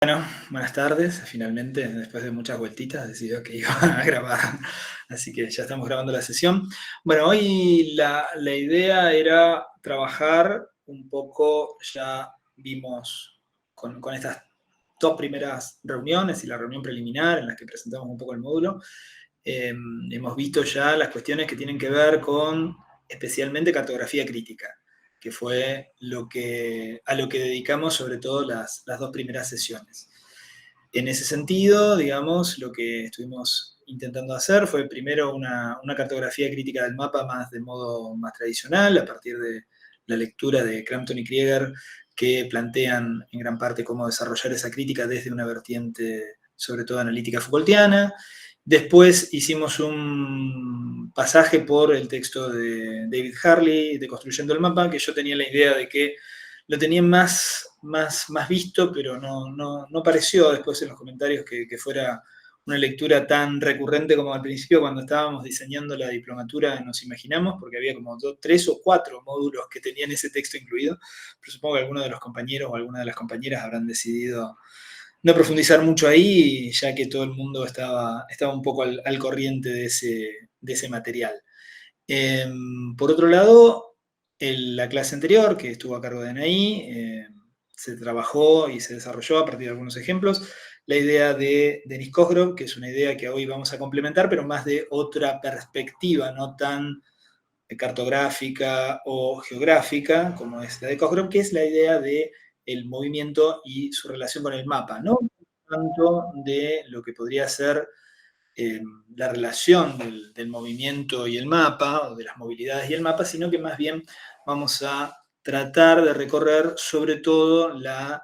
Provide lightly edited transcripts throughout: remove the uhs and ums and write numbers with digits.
Bueno, buenas tardes. Finalmente, después de muchas vueltitas, decidió que iba a grabar. Así que ya estamos grabando la sesión. Bueno, hoy la idea era trabajar un poco, ya vimos con estas dos primeras reuniones y la reunión preliminar en las que presentamos un poco el módulo, hemos visto ya las cuestiones que tienen que ver con especialmente cartografía crítica, que fue a lo que dedicamos sobre todo las dos primeras sesiones. En ese sentido, digamos, lo que estuvimos intentando hacer fue primero una cartografía crítica del mapa más de modo más tradicional, a partir de la lectura de Crampton y Krieger, que plantean en gran parte cómo desarrollar esa crítica desde una vertiente, sobre todo analítica Foucaultiana. Después hicimos un pasaje por el texto de David Harley, de Construyendo el Mapa, que yo tenía la idea de que lo tenía más visto, pero no pareció después en los comentarios que fuera una lectura tan recurrente como al principio cuando estábamos diseñando la diplomatura nos imaginamos, porque había como 3 o 4 módulos que tenían ese texto incluido, pero supongo que algunos de los compañeros o alguna de las compañeras habrán decidido no profundizar mucho ahí, ya que todo el mundo estaba un poco al corriente de ese material. Por otro lado, la clase anterior, que estuvo a cargo de Anaí, se trabajó y se desarrolló a partir de algunos ejemplos, la idea de Denis Kosgrove, que es una idea que hoy vamos a complementar, pero más de otra perspectiva, no tan cartográfica o geográfica como es la de Kosgrove, que es la idea de el movimiento y su relación con el mapa, no tanto de lo que podría ser la relación del movimiento y el mapa, o de las movilidades y el mapa, sino que más bien vamos a tratar de recorrer sobre todo la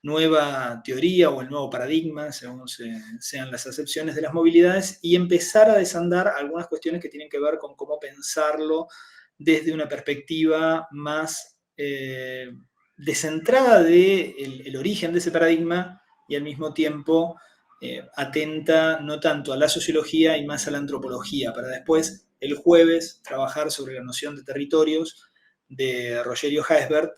nueva teoría o el nuevo paradigma, según sean las acepciones de las movilidades, y empezar a desandar algunas cuestiones que tienen que ver con cómo pensarlo desde una perspectiva más descentrada del origen de ese paradigma y al mismo tiempo atenta no tanto a la sociología y más a la antropología, para después, el jueves, trabajar sobre la noción de territorios de Rogerio Haesbert,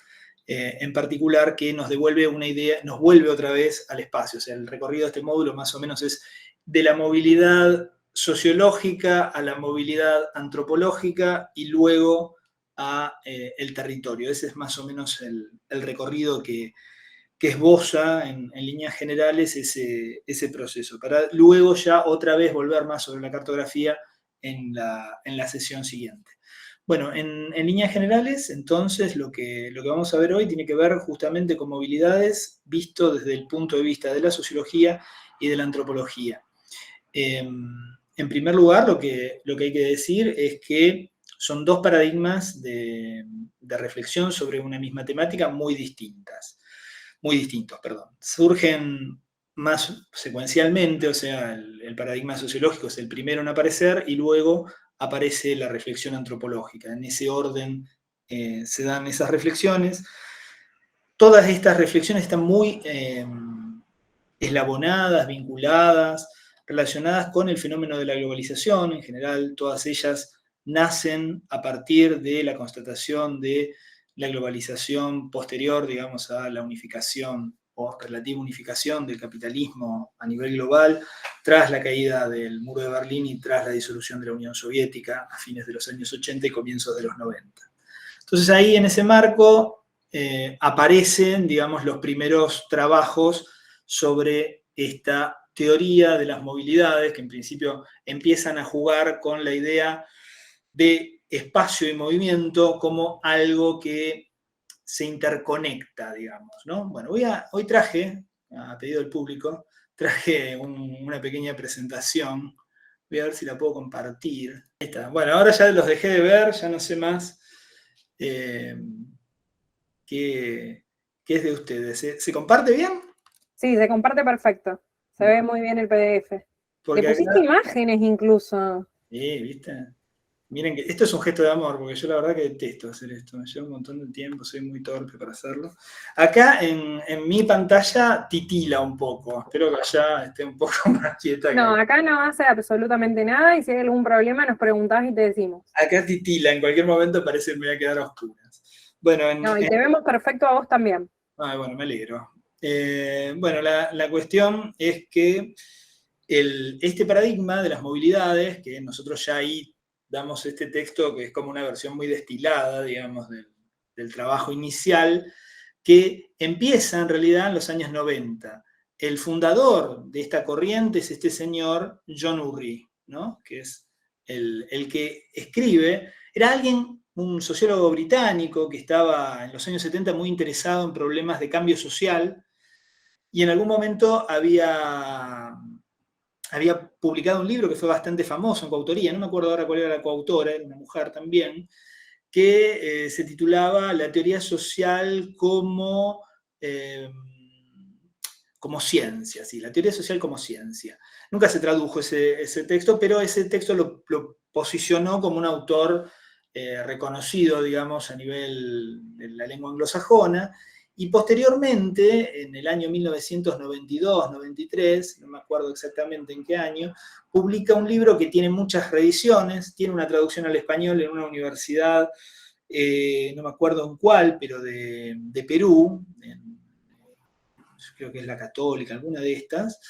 en particular, que nos devuelve una idea, nos vuelve otra vez al espacio. O sea, el recorrido de este módulo más o menos es de la movilidad sociológica a la movilidad antropológica y luego a el territorio. Ese es más o menos el recorrido que esboza en líneas generales ese proceso, para luego ya otra vez volver más sobre la cartografía en la sesión siguiente. Bueno, en líneas generales, entonces, lo que vamos a ver hoy tiene que ver justamente con movilidades visto desde el punto de vista de la sociología y de la antropología. En primer lugar, lo que hay que decir es que son dos paradigmas de reflexión sobre una misma temática muy distintos, perdón. Surgen más secuencialmente, o sea, el paradigma sociológico es el primero en aparecer y luego aparece la reflexión antropológica. En ese orden se dan esas reflexiones. Todas estas reflexiones están muy eslabonadas, vinculadas, relacionadas con el fenómeno de la globalización. En general, todas ellas nacen a partir de la constatación de la globalización posterior, digamos, a la unificación o relativa unificación del capitalismo a nivel global, tras la caída del muro de Berlín y tras la disolución de la Unión Soviética a fines de los años 80 y comienzos de los 90. Entonces ahí en ese marco aparecen, digamos, los primeros trabajos sobre esta teoría de las movilidades, que en principio empiezan a jugar con la idea de espacio y movimiento como algo que se interconecta, digamos, ¿no? Bueno, hoy traje, a pedido del público, traje una pequeña presentación. Voy a ver si la puedo compartir. Ahí está. Bueno, ahora ya los dejé de ver, ya no sé más qué es de ustedes. ¿Se comparte bien? Sí, se comparte perfecto. Se ve Bueno, muy bien el PDF. Le porque pusiste acá, imágenes incluso. ¿viste? Miren que esto es un gesto de amor, porque yo la verdad que detesto hacer esto, me lleva un montón de tiempo, soy muy torpe para hacerlo. Acá en mi pantalla titila un poco, espero que allá esté un poco más quieta que No, acá. acá no hace absolutamente nada y si hay algún problema nos preguntás y te decimos. Acá titila, en cualquier momento parece que me voy a quedar a oscuras. Bueno, No, y te vemos perfecto a vos también. bueno, me alegro. Bueno, la cuestión es que este paradigma de las movilidades, que nosotros ya ahí damos este texto que es como una versión muy destilada, digamos, del trabajo inicial, que empieza en realidad en los años 90. El fundador de esta corriente es este señor John Urry, ¿no? Que es el que escribe. Era alguien, un sociólogo británico que estaba en los años 70 muy interesado en problemas de cambio social y en algún momento había publicado un libro que fue bastante famoso en coautoría, no me acuerdo ahora cuál era la coautora, era una mujer también, que se titulaba La teoría social eh, como ciencia, sí, la teoría social como ciencia. Nunca se tradujo ese texto, pero ese texto lo posicionó como un autor reconocido, digamos, a nivel de la lengua anglosajona, y posteriormente, en el año 1992-93, no me acuerdo exactamente en qué año, publica un libro que tiene muchas reediciones, tiene una traducción al español en una universidad, no me acuerdo en cuál, pero de Perú, creo que es la Católica, alguna de estas,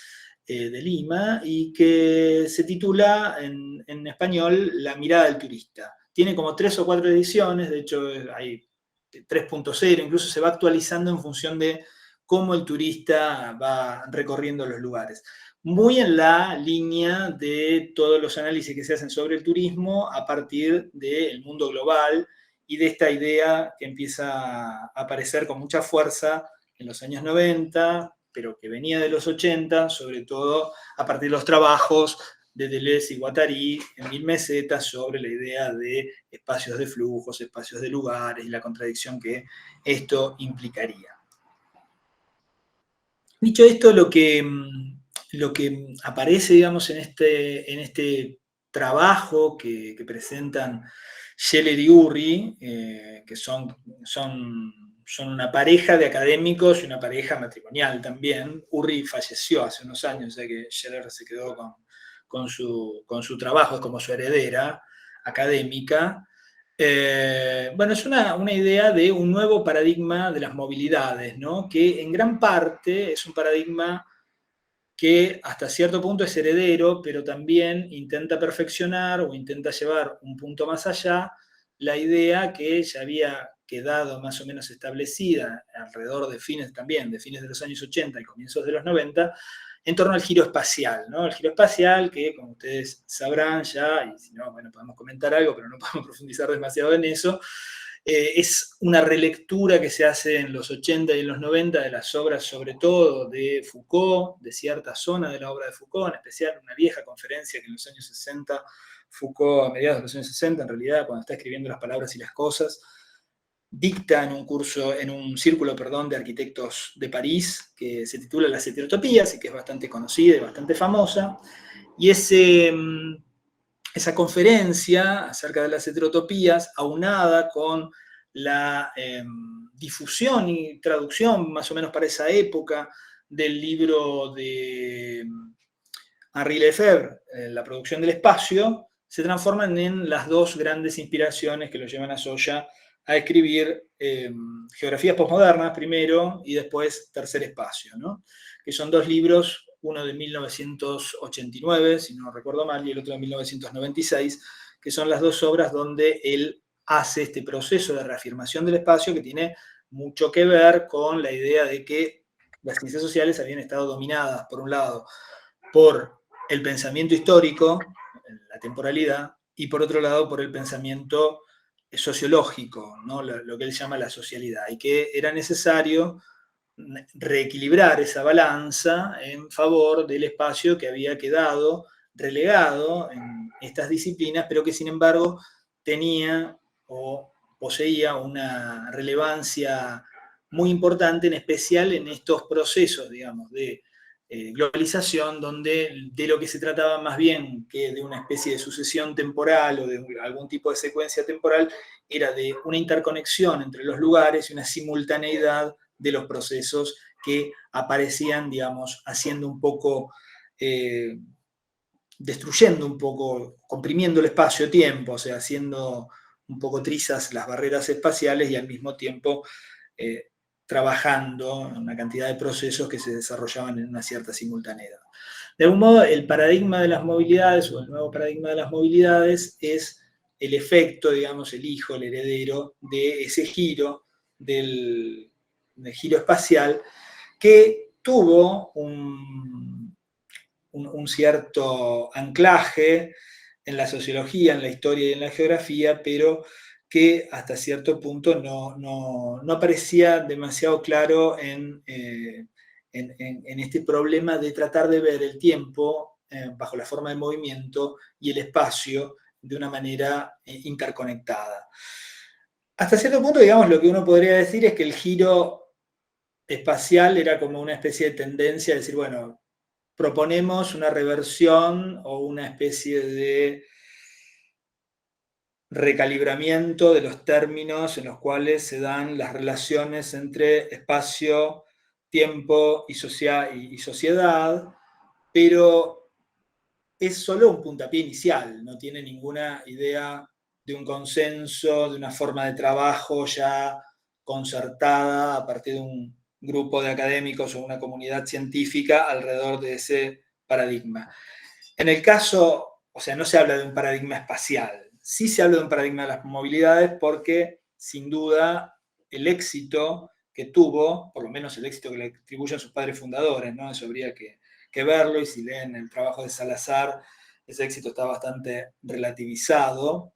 de Lima, y que se titula en español La mirada del turista. Tiene como 3 o 4 ediciones, de hecho hay 3.0, incluso se va actualizando en función de cómo el turista va recorriendo los lugares. Muy en la línea de todos los análisis que se hacen sobre el turismo a partir del mundo global y de esta idea que empieza a aparecer con mucha fuerza en los años 90, pero que venía de los 80, sobre todo a partir de los trabajos de Deleuze y Guattari en Mil Mesetas sobre la idea de espacios de flujos, espacios de lugares y la contradicción que esto implicaría. Dicho esto, lo que aparece, digamos, en este trabajo que presentan Scheller y Urry, que son una pareja de académicos y una pareja matrimonial también. Urry falleció hace unos años, o sea que Scheller se quedó con su trabajo, es como su heredera académica. Bueno, es una idea de un nuevo paradigma de las movilidades, ¿no? Que en gran parte es un paradigma que hasta cierto punto es heredero, pero también intenta perfeccionar o intenta llevar un punto más allá la idea que ya había quedado más o menos establecida alrededor de fines de los años 80 y comienzos de los 90, en torno al giro espacial, ¿no? El giro espacial que, como ustedes sabrán ya, y si no, bueno, podemos comentar algo, pero no podemos profundizar demasiado en eso, es una relectura que se hace en los 80 y en los 90 de las obras, sobre todo de Foucault, de cierta zona de la obra de Foucault, en especial una vieja conferencia que en los años 60, Foucault, a mediados de los años 60, en realidad, cuando está escribiendo Las palabras y las cosas, dicta en un círculo, perdón, de arquitectos de París, que se titula Las heterotopías y que es bastante conocida y bastante famosa. Y esa conferencia acerca de las heterotopías, aunada con la difusión y traducción, más o menos para esa época, del libro de Henri Lefebvre, La producción del espacio, se transforman en las dos grandes inspiraciones que lo llevan a Soya a escribir Geografías Postmodernas primero y después Tercer Espacio, ¿no? Que son dos libros, uno de 1989, si no recuerdo mal, y el otro de 1996, que son las dos obras donde él hace este proceso de reafirmación del espacio que tiene mucho que ver con la idea de que las ciencias sociales habían estado dominadas, por un lado, por el pensamiento histórico, la temporalidad, y por otro lado por el pensamiento sociológico, ¿no? Lo que él llama la socialidad, y que era necesario reequilibrar esa balanza en favor del espacio que había quedado relegado en estas disciplinas, pero que sin embargo tenía o poseía una relevancia muy importante, en especial en estos procesos, digamos, de globalización, donde de lo que se trataba más bien que de una especie de sucesión temporal o de algún tipo de secuencia temporal, era de una interconexión entre los lugares y una simultaneidad de los procesos que aparecían, digamos, haciendo un poco, destruyendo un poco, comprimiendo el espacio-tiempo, o sea, haciendo un poco trizas las barreras espaciales y al mismo tiempo trabajando en una cantidad de procesos que se desarrollaban en una cierta simultaneidad. De algún modo, el paradigma de las movilidades, o el nuevo paradigma de las movilidades, es el efecto, digamos, el hijo, el heredero de ese giro, del giro espacial, que tuvo un cierto anclaje en la sociología, en la historia y en la geografía, pero que hasta cierto punto no aparecía demasiado claro en este problema de tratar de ver el tiempo bajo la forma de movimiento y el espacio de una manera interconectada. Hasta cierto punto, digamos, lo que uno podría decir es que el giro espacial era como una especie de tendencia a decir, bueno, proponemos una reversión o una especie de recalibramiento de los términos en los cuales se dan las relaciones entre espacio, tiempo y sociedad, pero es solo un puntapié inicial, no tiene ninguna idea de un consenso, de una forma de trabajo ya concertada a partir de un grupo de académicos o una comunidad científica alrededor de ese paradigma. En el caso, o sea, no se habla de un paradigma espacial, sí se habla de un paradigma de las movilidades porque, sin duda, el éxito que tuvo, por lo menos el éxito que le atribuyen sus padres fundadores, ¿no? Eso habría que verlo, y si leen el trabajo de Salazar, ese éxito está bastante relativizado,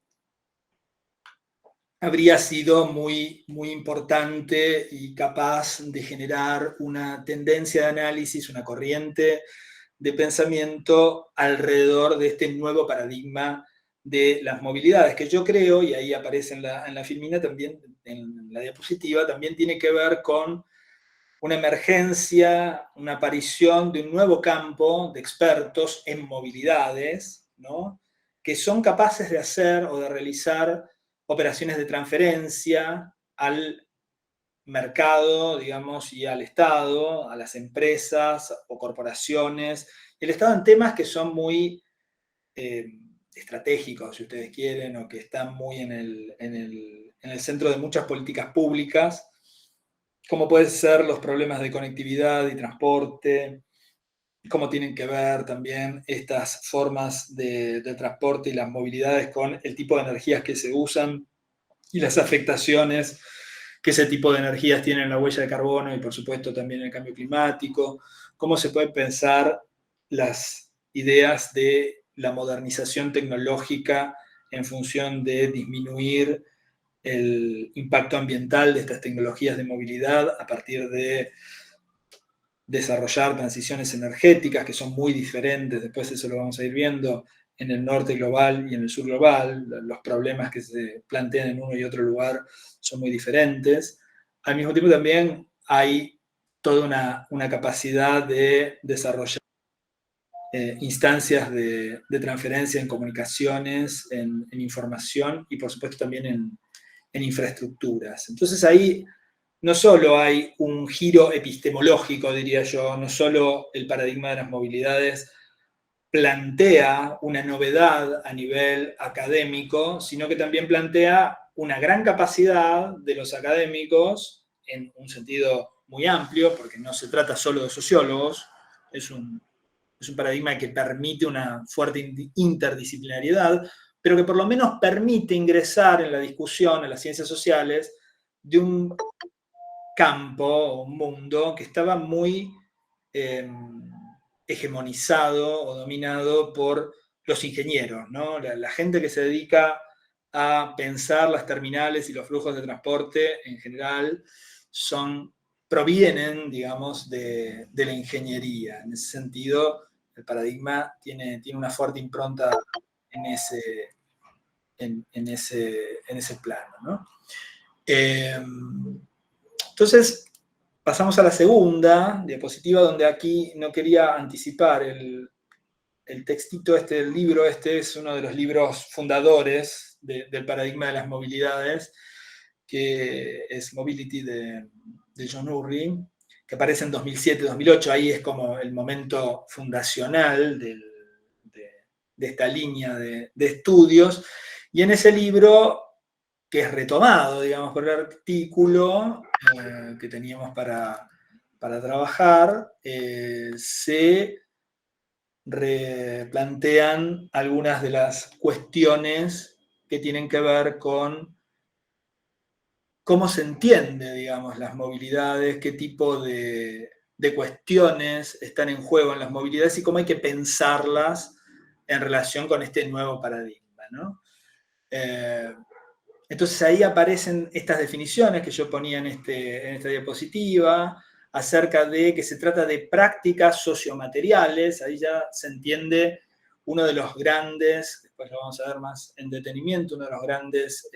habría sido muy, muy importante y capaz de generar una tendencia de análisis, una corriente de pensamiento alrededor de este nuevo paradigma de las movilidades, que yo creo, y ahí aparece en la filmina también, en la diapositiva, también tiene que ver con una emergencia, una aparición de un nuevo campo de expertos en movilidades, ¿no? Que son capaces de hacer o de realizar operaciones de transferencia al mercado, digamos, y al Estado, a las empresas o corporaciones. El Estado en temas que son muy estratégicos, si ustedes quieren, o que están muy en el centro de muchas políticas públicas, como pueden ser los problemas de conectividad y transporte, cómo tienen que ver también estas formas de transporte y las movilidades con el tipo de energías que se usan y las afectaciones que ese tipo de energías tienen en la huella de carbono y por supuesto también en el cambio climático, cómo se pueden pensar las ideas de la modernización tecnológica en función de disminuir el impacto ambiental de estas tecnologías de movilidad a partir de desarrollar transiciones energéticas que son muy diferentes, después eso lo vamos a ir viendo en el norte global y en el sur global, los problemas que se plantean en uno y otro lugar son muy diferentes. Al mismo tiempo también hay toda una capacidad de desarrollar instancias de transferencia en comunicaciones, en información y por supuesto también en infraestructuras. Entonces ahí no solo hay un giro epistemológico, diría yo, no solo el paradigma de las movilidades plantea una novedad a nivel académico, sino que también plantea una gran capacidad de los académicos, en un sentido muy amplio, porque no se trata solo de sociólogos, es un paradigma que permite una fuerte interdisciplinariedad, pero que por lo menos permite ingresar en la discusión, en las ciencias sociales, de un campo, un mundo que estaba muy hegemonizado o dominado por los ingenieros, ¿no? La gente que se dedica a pensar las terminales y los flujos de transporte en general provienen, digamos, de la ingeniería. En ese sentido, el paradigma tiene una fuerte impronta en ese plano, ¿no? Entonces, pasamos a la segunda diapositiva, donde aquí no quería anticipar el textito del libro. Este es uno de los libros fundadores del paradigma de las movilidades, que es Mobility de John Urry, que aparece en 2007-2008. Ahí es como el momento fundacional de esta línea de estudios. Y en ese libro que es retomado, digamos, por el artículo que teníamos para trabajar, se replantean algunas de las cuestiones que tienen que ver con cómo se entiende, digamos, las movilidades, qué tipo de cuestiones están en juego en las movilidades y cómo hay que pensarlas en relación con este nuevo paradigma, ¿no? Entonces ahí aparecen estas definiciones que yo ponía en esta diapositiva, acerca de que se trata de prácticas sociomateriales, ahí ya se entiende uno de los grandes, después lo vamos a ver más en detenimiento, una de las grandes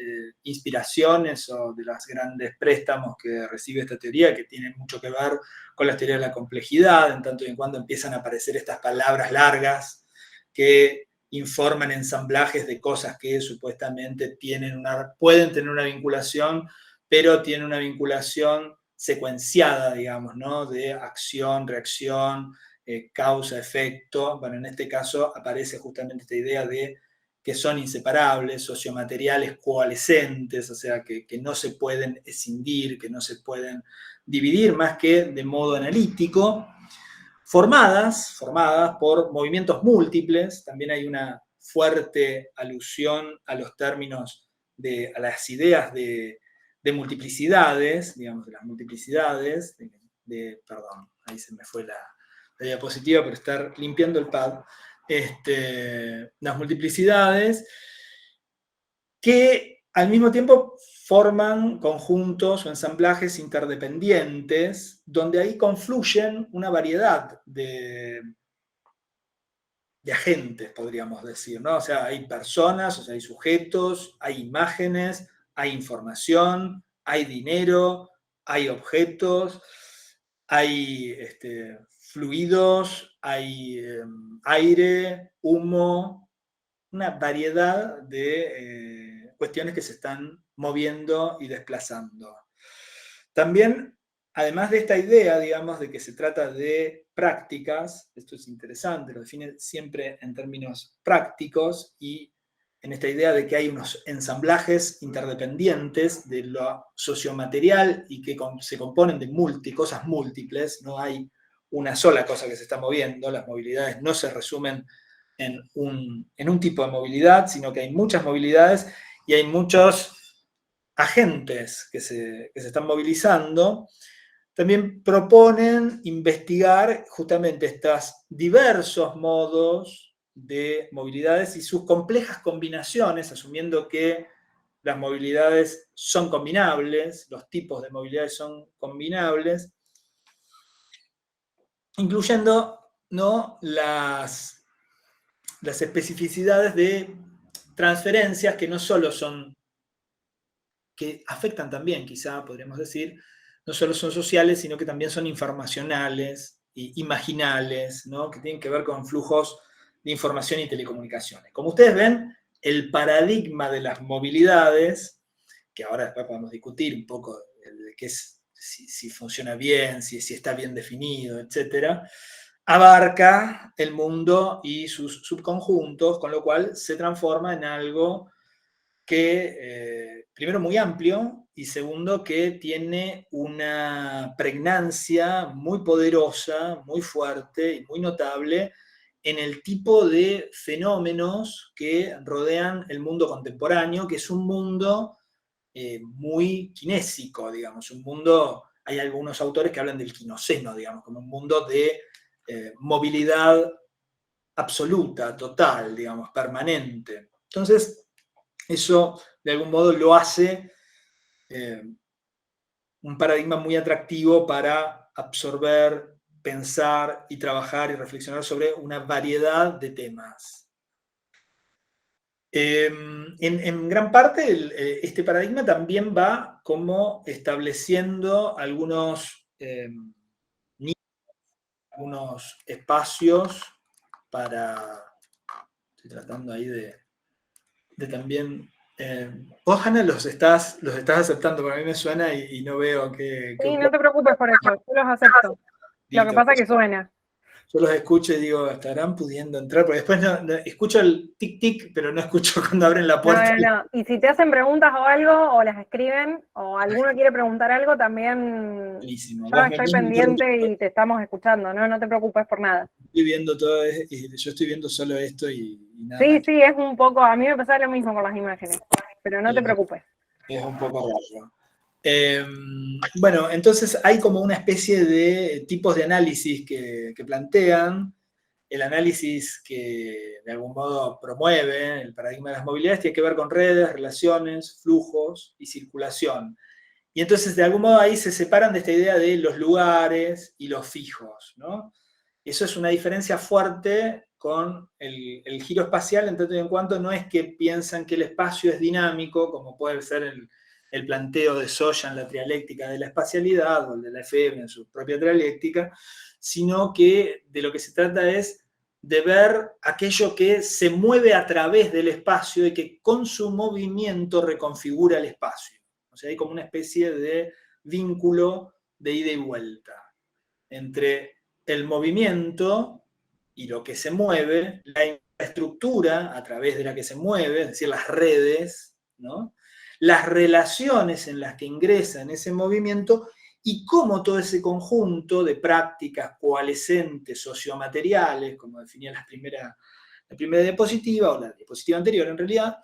inspiraciones o de los grandes préstamos que recibe esta teoría, que tienen mucho que ver con la teoría de la complejidad, en tanto y en cuando empiezan a aparecer estas palabras largas que informan ensamblajes de cosas que supuestamente pueden tener una vinculación, pero tienen una vinculación secuenciada, digamos, ¿no? De acción, reacción, causa, efecto. Bueno, en este caso aparece justamente esta idea de que son inseparables, sociomateriales coalescentes, o sea, que no se pueden escindir, que no se pueden dividir más que de modo analítico, formadas por movimientos múltiples. También hay una fuerte alusión a los términos, a las ideas de multiplicidades, digamos, de las multiplicidades, perdón, ahí se me fue la diapositiva por estar limpiando el pad, las multiplicidades que al mismo tiempo forman conjuntos o ensamblajes interdependientes, donde ahí confluyen una variedad de agentes, podríamos decir, ¿no? O sea, hay personas, o sea, hay sujetos, hay imágenes, hay información, hay dinero, hay objetos, hay fluidos, hay aire, humo, una variedad de cuestiones que se están moviendo y desplazando. También, además de esta idea, digamos, de que se trata de prácticas, esto es interesante, lo define siempre en términos prácticos y en esta idea de que hay unos ensamblajes interdependientes de lo sociomaterial y que se componen de cosas múltiples, no hay una sola cosa que se está moviendo, las movilidades no se resumen en un tipo de movilidad, sino que hay muchas movilidades y hay muchos agentes que se están movilizando. También proponen investigar justamente estos diversos modos de movilidades y sus complejas combinaciones, asumiendo que las movilidades son combinables, los tipos de movilidades son combinables, incluyendo, ¿no?, las especificidades de transferencias que no solo son, que afectan también, quizá podríamos decir, no solo son sociales, sino que también son informacionales, imaginales, ¿no?, que tienen que ver con flujos de información y telecomunicaciones. Como ustedes ven, el paradigma de las movilidades, que ahora después podemos discutir un poco de qué es, si funciona bien, si está bien definido, etcétera, abarca el mundo y sus subconjuntos, con lo cual se transforma en algo que, primero, muy amplio y segundo, que tiene una pregnancia muy poderosa, muy fuerte y muy notable en el tipo de fenómenos que rodean el mundo contemporáneo, que es un mundo muy kinésico, digamos, un mundo, hay algunos autores que hablan del quinoceno, digamos, como un mundo de movilidad absoluta, total, digamos, permanente. Entonces, eso de algún modo lo hace un paradigma muy atractivo para absorber, pensar y trabajar y reflexionar sobre una variedad de temas. En gran parte, este paradigma también va como estableciendo algunos espacios para... Estoy tratando ahí de también... Ohana los estás aceptando, para mí me suena y no veo que... Sí, no te preocupes por eso, yo los acepto. Lo que Listo. pasa es que suena. Yo los escucho y digo, ¿estarán pudiendo entrar? Porque después escucho el tic-tic, pero no escucho cuando abren la puerta. No. Y si te hacen preguntas o algo, o las escriben, o alguno quiere preguntar algo, también Buenísimo. yo Vos me estoy interrumpís, pendiente y te estamos escuchando, ¿no? No te preocupes por nada. estoy viendo todo, y yo estoy viendo solo esto y nada más. Sí, es un poco, a mí me pasa lo mismo con las imágenes, pero no te preocupes. Es un poco raro. Bueno, entonces hay como una especie de tipos de análisis que plantean. El análisis que de algún modo promueve el paradigma de las movilidades tiene que ver con redes, relaciones, flujos y circulación. Y entonces de algún modo ahí se separan de esta idea de los lugares y los fijos, ¿no? Eso es una diferencia fuerte con el giro espacial, en tanto y en cuanto no es que piensan que el espacio es dinámico, como puede ser el planteo de Soya en la trialéctica de la espacialidad, o el de la FM en su propia trialéctica, sino que de lo que se trata es de ver aquello que se mueve a través del espacio y que con su movimiento reconfigura el espacio. O sea, hay como una especie de vínculo de ida y vuelta entre el movimiento y lo que se mueve, la infraestructura a través de la que se mueve, es decir, las redes, ¿no? Las relaciones en las que ingresa en ese movimiento y cómo todo ese conjunto de prácticas coalescentes sociomateriales, como definía la primera diapositiva, o la diapositiva anterior en realidad,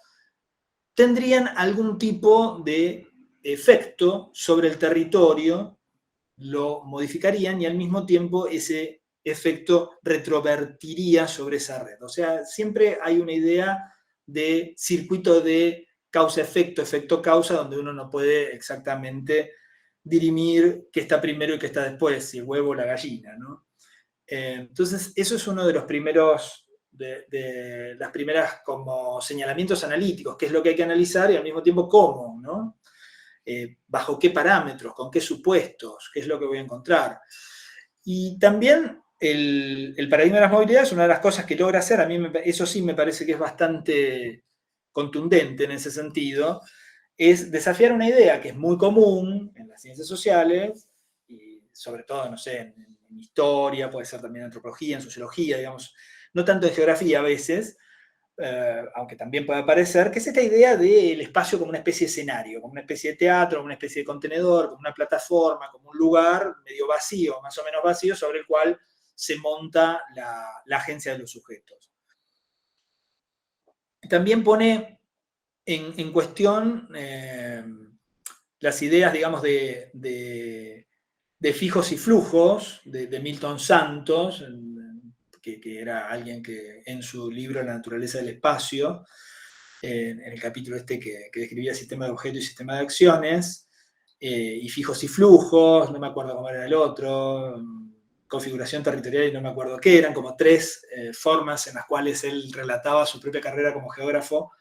tendrían algún tipo de efecto sobre el territorio, lo modificarían y al mismo tiempo ese efecto retrovertiría sobre esa red. O sea, siempre hay una idea de circuito de causa-efecto, efecto-causa, donde uno no puede exactamente dirimir qué está primero y qué está después, si el huevo o la gallina, ¿no? Entonces, eso es uno de los primeros, de las primeras como señalamientos analíticos, qué es lo que hay que analizar y al mismo tiempo cómo, ¿no? Bajo qué parámetros, con qué supuestos, qué es lo que voy a encontrar. Y también el paradigma de las movilidades, una de las cosas que logra hacer, a mí eso sí me parece que es bastante contundente en ese sentido, es desafiar una idea que es muy común en las ciencias sociales, y sobre todo, no sé, en historia, puede ser también en antropología, en sociología, digamos, no tanto en geografía a veces, aunque también puede aparecer, que es esta idea del espacio como una especie de escenario, como una especie de teatro, como una especie de contenedor, como una plataforma, como un lugar medio vacío, más o menos vacío, sobre el cual se monta la agencia de los sujetos. También pone en cuestión las ideas, digamos, de fijos y flujos de Milton Santos, que era alguien que en su libro La naturaleza del espacio, en el capítulo este que describía sistema de objetos y sistema de acciones, y fijos y flujos, no me acuerdo cómo era el otro, configuración territorial y no me acuerdo qué, eran como tres formas en las cuales él relataba su propia carrera como geógrafo,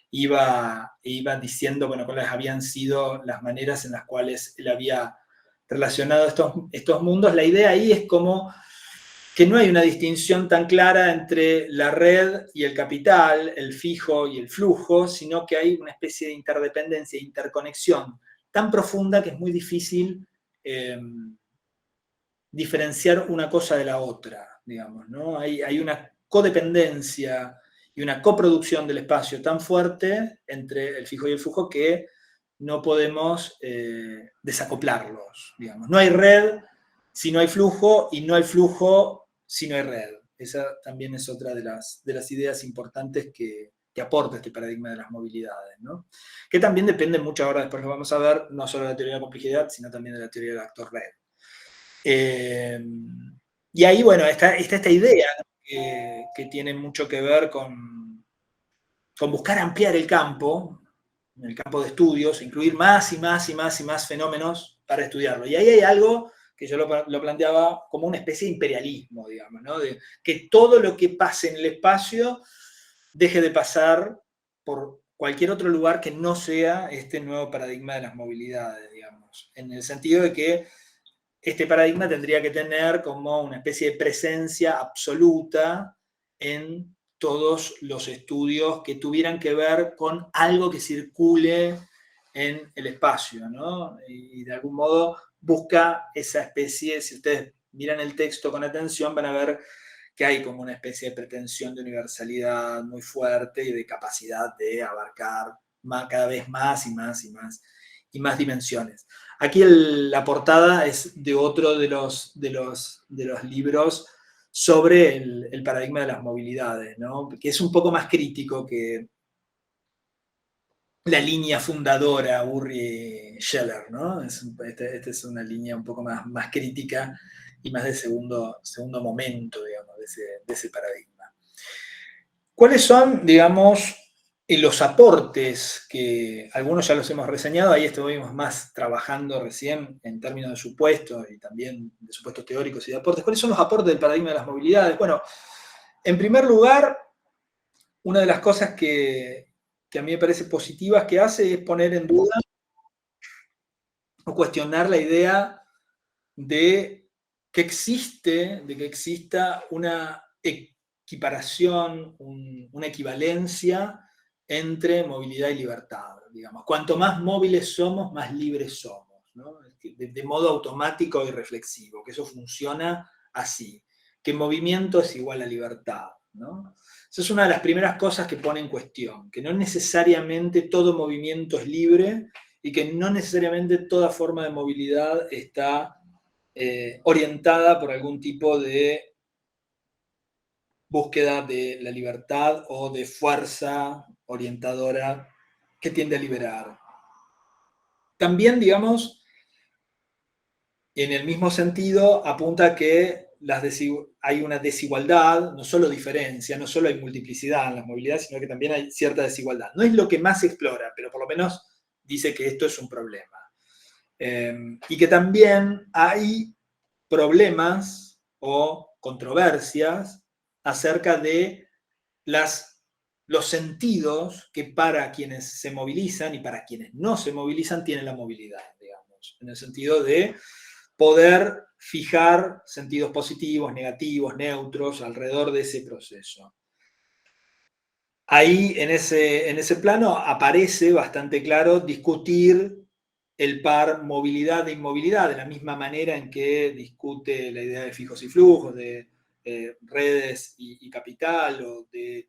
iba diciendo, bueno, cuáles habían sido las maneras en las cuales él había relacionado estos mundos. La idea ahí es como que no hay una distinción tan clara entre la red y el capital, el fijo y el flujo, sino que hay una especie de interdependencia, interconexión tan profunda que es muy difícil diferenciar una cosa de la otra, digamos, ¿no? Hay una codependencia y una coproducción del espacio tan fuerte entre el fijo y el flujo que no podemos desacoplarlos, digamos. No hay red si no hay flujo y no hay flujo si no hay red. Esa también es otra de las ideas importantes que aporta este paradigma de las movilidades, ¿no? Que también depende mucho, ahora después lo vamos a ver, no solo de la teoría de la complejidad, sino también de la teoría del actor red. Y ahí, bueno, está esta idea, ¿no? que tiene mucho que ver con buscar ampliar el campo de estudios, incluir más y más y más y más fenómenos para estudiarlo. Y ahí hay algo que yo lo planteaba como una especie de imperialismo, digamos, ¿no? De que todo lo que pase en el espacio deje de pasar por cualquier otro lugar que no sea este nuevo paradigma de las movilidades, digamos, en el sentido de que este paradigma tendría que tener como una especie de presencia absoluta en todos los estudios que tuvieran que ver con algo que circule en el espacio, ¿no? Y de algún modo busca esa especie, si ustedes miran el texto con atención, van a ver que hay como una especie de pretensión de universalidad muy fuerte y de capacidad de abarcar cada vez más y más y más y más dimensiones. Aquí la portada es de otro de los libros sobre el paradigma de las movilidades, ¿no? Que es un poco más crítico que la línea fundadora Urri-Scheller, ¿no? Esta es una línea un poco más crítica y más de segundo momento, digamos, de ese paradigma. ¿Cuáles son, digamos, los aportes que algunos ya los hemos reseñado? Ahí estuvimos más trabajando recién en términos de supuestos y también de supuestos teóricos y de aportes. ¿Cuáles son los aportes del paradigma de las movilidades? Bueno, en primer lugar, una de las cosas que a mí me parece positivas que hace es poner en duda o cuestionar la idea de que exista una equiparación, una equivalencia entre movilidad y libertad, digamos. Cuanto más móviles somos, más libres somos, ¿no? De modo automático y reflexivo, que eso funciona así, que movimiento es igual a libertad, ¿no? Esa es una de las primeras cosas que pone en cuestión, que no necesariamente todo movimiento es libre y que no necesariamente toda forma de movilidad está orientada por algún tipo de búsqueda de la libertad o de fuerza orientadora que tiende a liberar. También, digamos, en el mismo sentido, apunta que hay una desigualdad, no solo diferencia, no solo hay multiplicidad en la movilidad, sino que también hay cierta desigualdad. No es lo que más se explora, pero por lo menos dice que esto es un problema. Y que también hay problemas o controversias acerca de los sentidos que para quienes se movilizan y para quienes no se movilizan tiene la movilidad, digamos, en el sentido de poder fijar sentidos positivos, negativos, neutros alrededor de ese proceso. Ahí, en ese plano, aparece bastante claro discutir el par movilidad e inmovilidad, de la misma manera en que discute la idea de fijos y flujos, de redes y capital, o de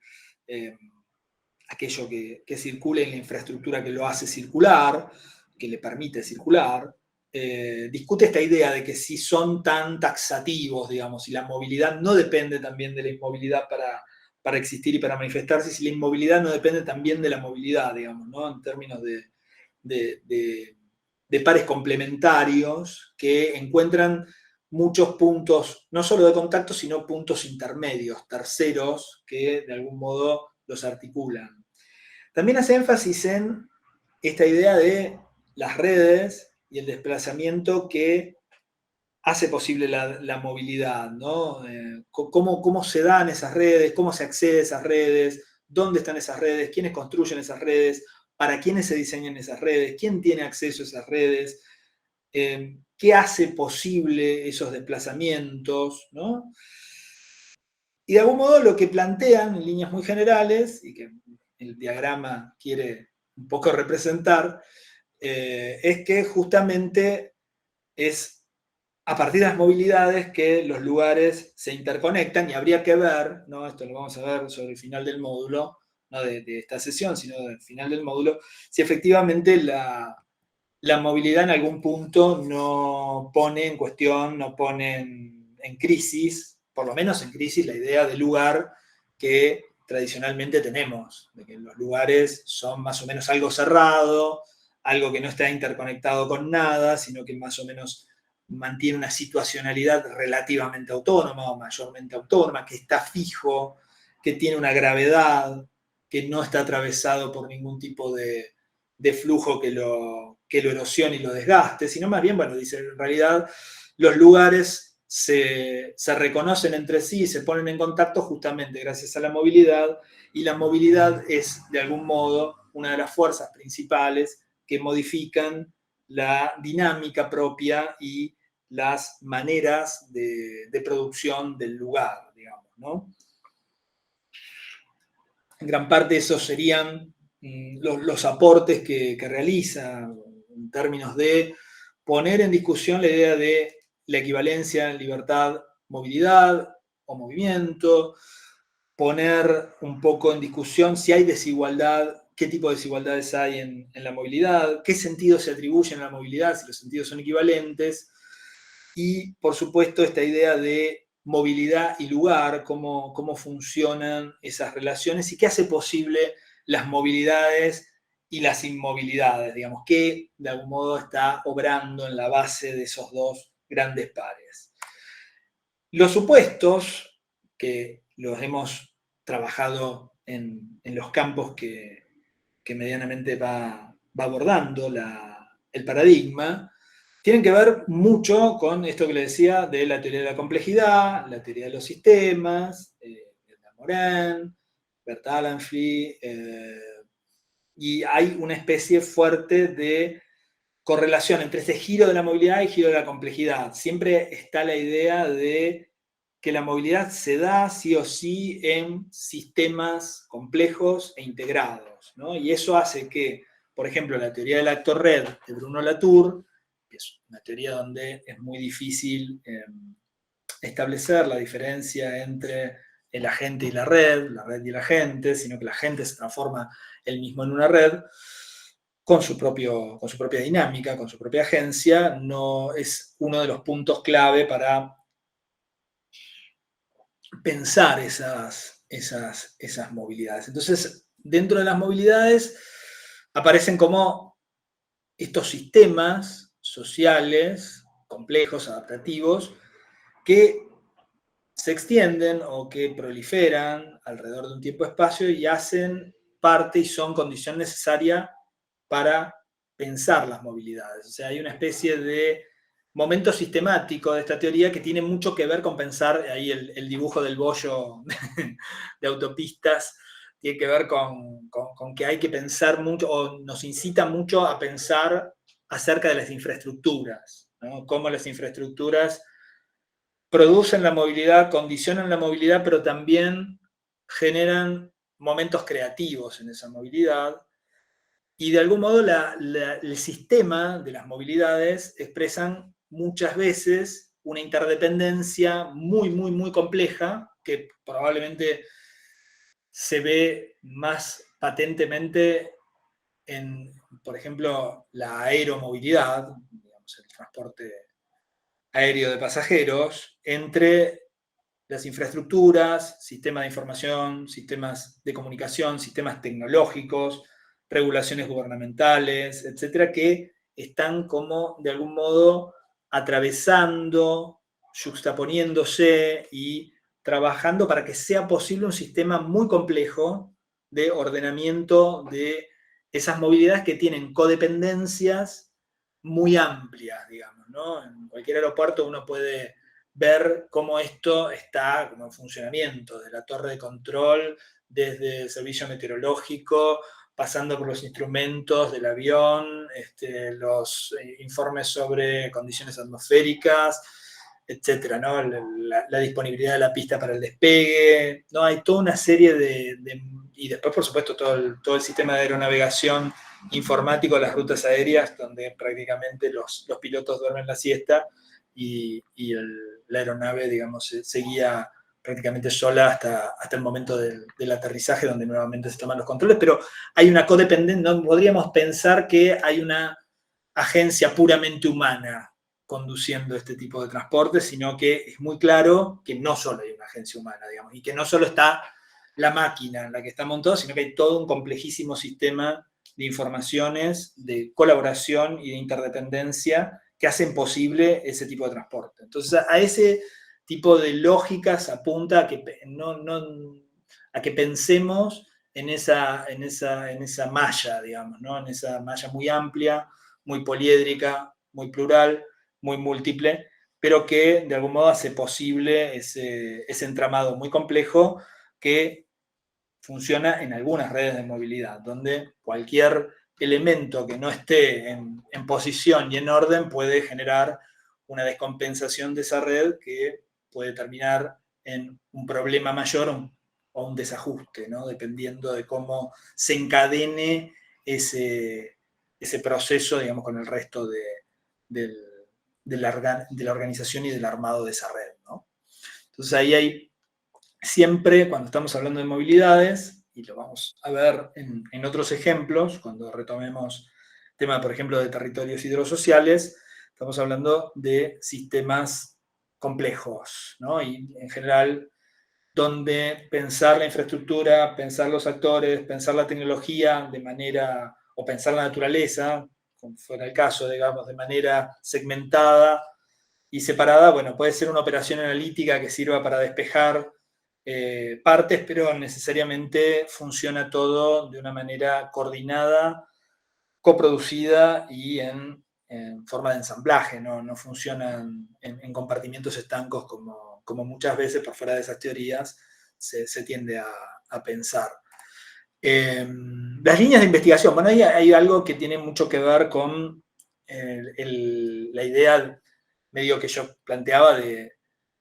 aquello que circula en la infraestructura que lo hace circular, que le permite circular. Discute esta idea de que si son tan taxativos, digamos, si la movilidad no depende también de la inmovilidad para existir y para manifestarse, si la inmovilidad no depende también de la movilidad, digamos, ¿no? En términos de pares complementarios que encuentran muchos puntos, no solo de contacto, sino puntos intermedios, terceros, que de algún modo los articulan. También hace énfasis en esta idea de las redes y el desplazamiento que hace posible la movilidad, ¿no? Cómo se dan esas redes, cómo se accede a esas redes, dónde están esas redes, quiénes construyen esas redes, para quiénes se diseñan esas redes, quién tiene acceso a esas redes, qué hace posible esos desplazamientos, ¿no? Y de algún modo lo que plantean en líneas muy generales, y que el diagrama quiere un poco representar, es que justamente es a partir de las movilidades que los lugares se interconectan, y habría que ver, ¿no? Esto lo vamos a ver sobre el final del módulo, no de esta sesión, sino del final del módulo, si efectivamente la movilidad en algún punto no pone en cuestión, no pone en crisis, por lo menos en crisis, la idea del lugar que tradicionalmente tenemos, de que los lugares son más o menos algo cerrado, algo que no está interconectado con nada, sino que más o menos mantiene una situacionalidad relativamente autónoma o mayormente autónoma, que está fijo, que tiene una gravedad, que no está atravesado por ningún tipo de flujo que lo erosione y lo desgaste, sino más bien, bueno, dice, en realidad los lugares se reconocen entre sí, se ponen en contacto justamente gracias a la movilidad, y la movilidad es, de algún modo, una de las fuerzas principales que modifican la dinámica propia y las maneras de producción del lugar, digamos, ¿no? En gran parte esos serían los aportes que realiza en términos de poner en discusión la idea de la equivalencia, libertad, movilidad, o movimiento, poner un poco en discusión si hay desigualdad, qué tipo de desigualdades hay en la movilidad, qué sentidos se atribuyen a la movilidad, si los sentidos son equivalentes, y por supuesto esta idea de movilidad y lugar, cómo funcionan esas relaciones y qué hace posible las movilidades y las inmovilidades, digamos, qué de algún modo está obrando en la base de esos dos grandes pares. Los supuestos, que los hemos trabajado en los campos que medianamente va abordando el paradigma, tienen que ver mucho con esto que le decía de la teoría de la complejidad, la teoría de los sistemas, Morin, Bert Allenfly, y hay una especie fuerte de correlación entre ese giro de la movilidad y giro de la complejidad. Siempre está la idea de que la movilidad se da sí o sí en sistemas complejos e integrados, ¿no? Y eso hace que, por ejemplo, la teoría del actor red de Bruno Latour, que es una teoría donde es muy difícil establecer la diferencia entre el agente y la red y el agente, sino que la agente se transforma él mismo en una red, con su propia dinámica, con su propia agencia, no es uno de los puntos clave para pensar esas movilidades. Entonces, dentro de las movilidades aparecen como estos sistemas sociales, complejos, adaptativos, que se extienden o que proliferan alrededor de un tiempo-espacio y hacen parte y son condición necesaria para pensar las movilidades. O sea, hay una especie de momento sistemático de esta teoría que tiene mucho que ver con pensar, ahí el dibujo del bollo de autopistas, tiene que ver con que hay que pensar mucho, o nos incita mucho a pensar acerca de las infraestructuras, ¿no? Cómo las infraestructuras producen la movilidad, condicionan la movilidad, pero también generan momentos creativos en esa movilidad. Y de algún modo el sistema de las movilidades expresan muchas veces una interdependencia muy, muy, muy compleja que probablemente se ve más patentemente en, por ejemplo, la aeromovilidad, digamos, el transporte aéreo de pasajeros, entre las infraestructuras, sistemas de información, sistemas de comunicación, sistemas tecnológicos, regulaciones gubernamentales, etcétera, que están como de algún modo atravesando, juxtaponiéndose y trabajando para que sea posible un sistema muy complejo de ordenamiento de esas movilidades que tienen codependencias muy amplias, digamos, ¿no? En cualquier aeropuerto uno puede ver cómo esto está como en funcionamiento, de la torre de control, desde el servicio meteorológico, pasando por los instrumentos del avión, los informes sobre condiciones atmosféricas, etcétera, ¿no? La disponibilidad de la pista para el despegue, ¿no? Hay toda una serie y después, por supuesto, todo el sistema de aeronavegación informático de las rutas aéreas, donde prácticamente los pilotos duermen la siesta y la aeronave, digamos, seguía prácticamente sola hasta el momento del aterrizaje, donde nuevamente se toman los controles, pero hay una codependencia, no podríamos pensar que hay una agencia puramente humana conduciendo este tipo de transporte, sino que es muy claro que no solo hay una agencia humana, digamos, y que no solo está la máquina en la que está montado, sino que hay todo un complejísimo sistema de informaciones, de colaboración y de interdependencia que hacen posible ese tipo de transporte. Entonces, a ese tipo de lógicas apunta a que pensemos en esa malla, digamos, ¿no? En esa malla muy amplia, muy poliédrica, muy plural, muy múltiple, pero que de algún modo hace posible ese entramado muy complejo que funciona en algunas redes de movilidad, donde cualquier elemento que no esté en posición y en orden puede generar una descompensación de esa red que puede terminar en un problema mayor o un desajuste, ¿no? Dependiendo de cómo se encadene ese proceso, digamos, con el resto de la organización y del armado de esa red, ¿no? Entonces ahí hay siempre cuando estamos hablando de movilidades, y lo vamos a ver en otros ejemplos, cuando retomemos el tema, por ejemplo, de territorios hidrosociales, estamos hablando de sistemas complejos, ¿no? Y en general, donde pensar la infraestructura, pensar los actores, pensar la tecnología de manera, o pensar la naturaleza, como fuera el caso, digamos, de manera segmentada y separada, bueno, puede ser una operación analítica que sirva para despejar partes, pero necesariamente funciona todo de una manera coordinada, coproducida y en forma de ensamblaje, no funcionan en compartimientos estancos como muchas veces por fuera de esas teorías se tiende a pensar. Las líneas de investigación, bueno, hay algo que tiene mucho que ver con la idea medio que yo planteaba de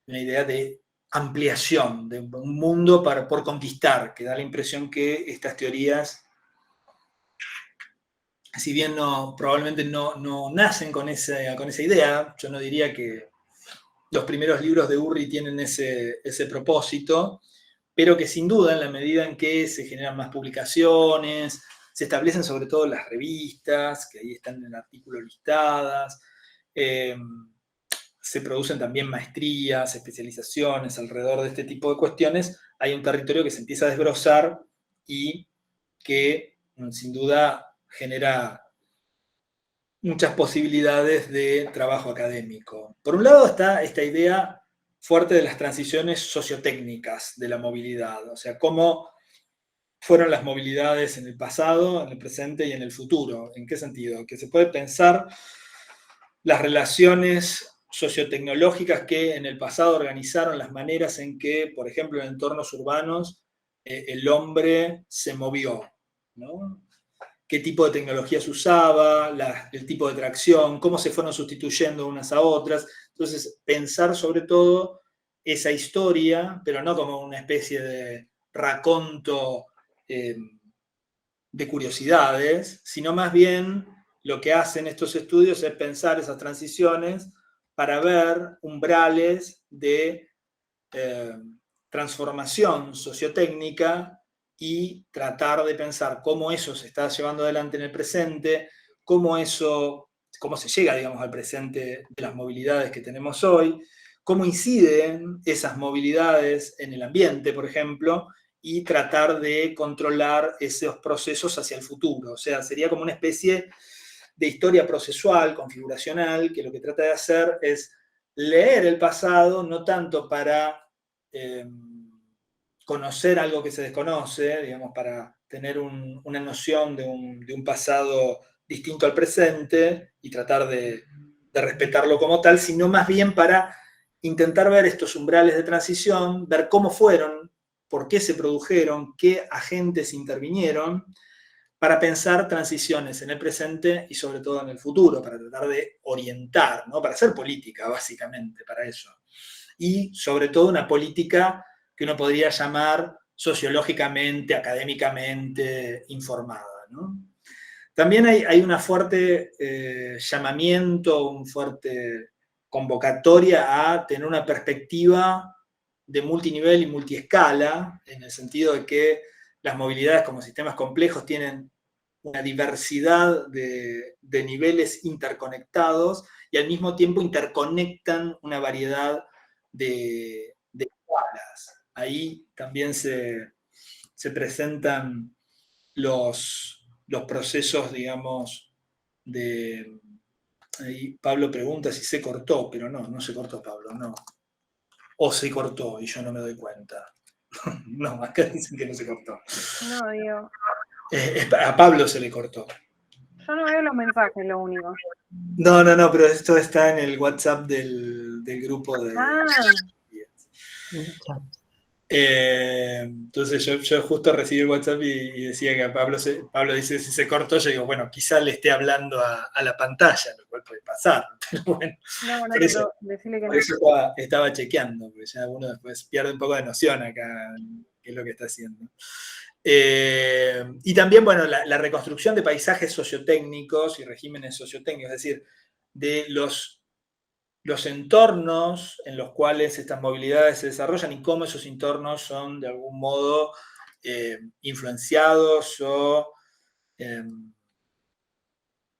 una idea de ampliación, de un mundo por conquistar, que da la impresión que estas teorías, si bien probablemente no nacen con esa idea, yo no diría que los primeros libros de Urri tienen ese propósito, pero que sin duda, en la medida en que se generan más publicaciones, se establecen sobre todo las revistas, que ahí están en el artículo listadas, se producen también maestrías, especializaciones alrededor de este tipo de cuestiones, hay un territorio que se empieza a desbrozar y que sin duda genera muchas posibilidades de trabajo académico. Por un lado está esta idea fuerte de las transiciones sociotécnicas de la movilidad, o sea, cómo fueron las movilidades en el pasado, en el presente y en el futuro. ¿En qué sentido? Que se puede pensar las relaciones sociotecnológicas que en el pasado organizaron las maneras en que, por ejemplo, en entornos urbanos, el hombre se movió, ¿no? Qué tipo de tecnología se usaba, el tipo de tracción, cómo se fueron sustituyendo unas a otras. Entonces, pensar sobre todo esa historia, pero no como una especie de raconto de curiosidades, sino más bien lo que hacen estos estudios es pensar esas transiciones para ver umbrales de transformación sociotécnica y tratar de pensar cómo eso se está llevando adelante en el presente, cómo se llega, digamos, al presente de las movilidades que tenemos hoy, cómo inciden esas movilidades en el ambiente, por ejemplo, y tratar de controlar esos procesos hacia el futuro. O sea, sería como una especie de historia procesual, configuracional, que lo que trata de hacer es leer el pasado, no tanto para conocer algo que se desconoce, digamos, para tener una noción de un pasado distinto al presente y tratar de respetarlo como tal, sino más bien para intentar ver estos umbrales de transición, ver cómo fueron, por qué se produjeron, qué agentes intervinieron, para pensar transiciones en el presente y sobre todo en el futuro, para tratar de orientar, ¿no? Para hacer política, básicamente, para eso. Y sobre todo una política que uno podría llamar sociológicamente, académicamente informada, ¿no? También hay una fuerte llamamiento, un fuerte convocatoria a tener una perspectiva de multinivel y multiescala, en el sentido de que las movilidades como sistemas complejos tienen una diversidad de niveles interconectados y al mismo tiempo interconectan una variedad de escalas. Ahí también se presentan los procesos, digamos, de... Ahí Pablo pregunta si se cortó, pero no se cortó, Pablo, no. O se cortó y yo no me doy cuenta. No, acá dicen que no se cortó. No, digo. A Pablo se le cortó. Yo no veo los mensajes, lo único. No, pero esto está en el WhatsApp del grupo de... entonces yo justo recibí el WhatsApp y decía que a Pablo dice si se cortó, yo digo, bueno, quizá le esté hablando a la pantalla, lo cual puede pasar, pero bueno, No, por eso, decirle que por no. eso estaba chequeando, porque ya uno después pierde un poco de noción acá, qué es lo que está haciendo. Y también, bueno, la reconstrucción de paisajes sociotécnicos y regímenes sociotécnicos, es decir, de los los entornos en los cuales estas movilidades se desarrollan y cómo esos entornos son de algún modo influenciados o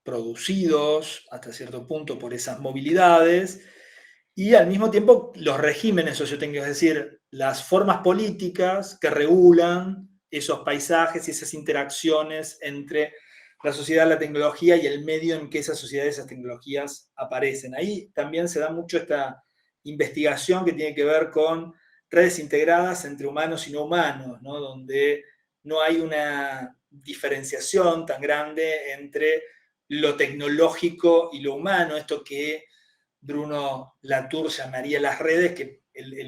producidos hasta cierto punto por esas movilidades, y al mismo tiempo los regímenes sociotécnicos, es decir, las formas políticas que regulan esos paisajes y esas interacciones entre la sociedad, la tecnología y el medio en que esas sociedades, esas tecnologías aparecen. Ahí también se da mucho esta investigación que tiene que ver con redes integradas entre humanos y no humanos, ¿no? Donde no hay una diferenciación tan grande entre lo tecnológico y lo humano, esto que Bruno Latour llamaría las redes, que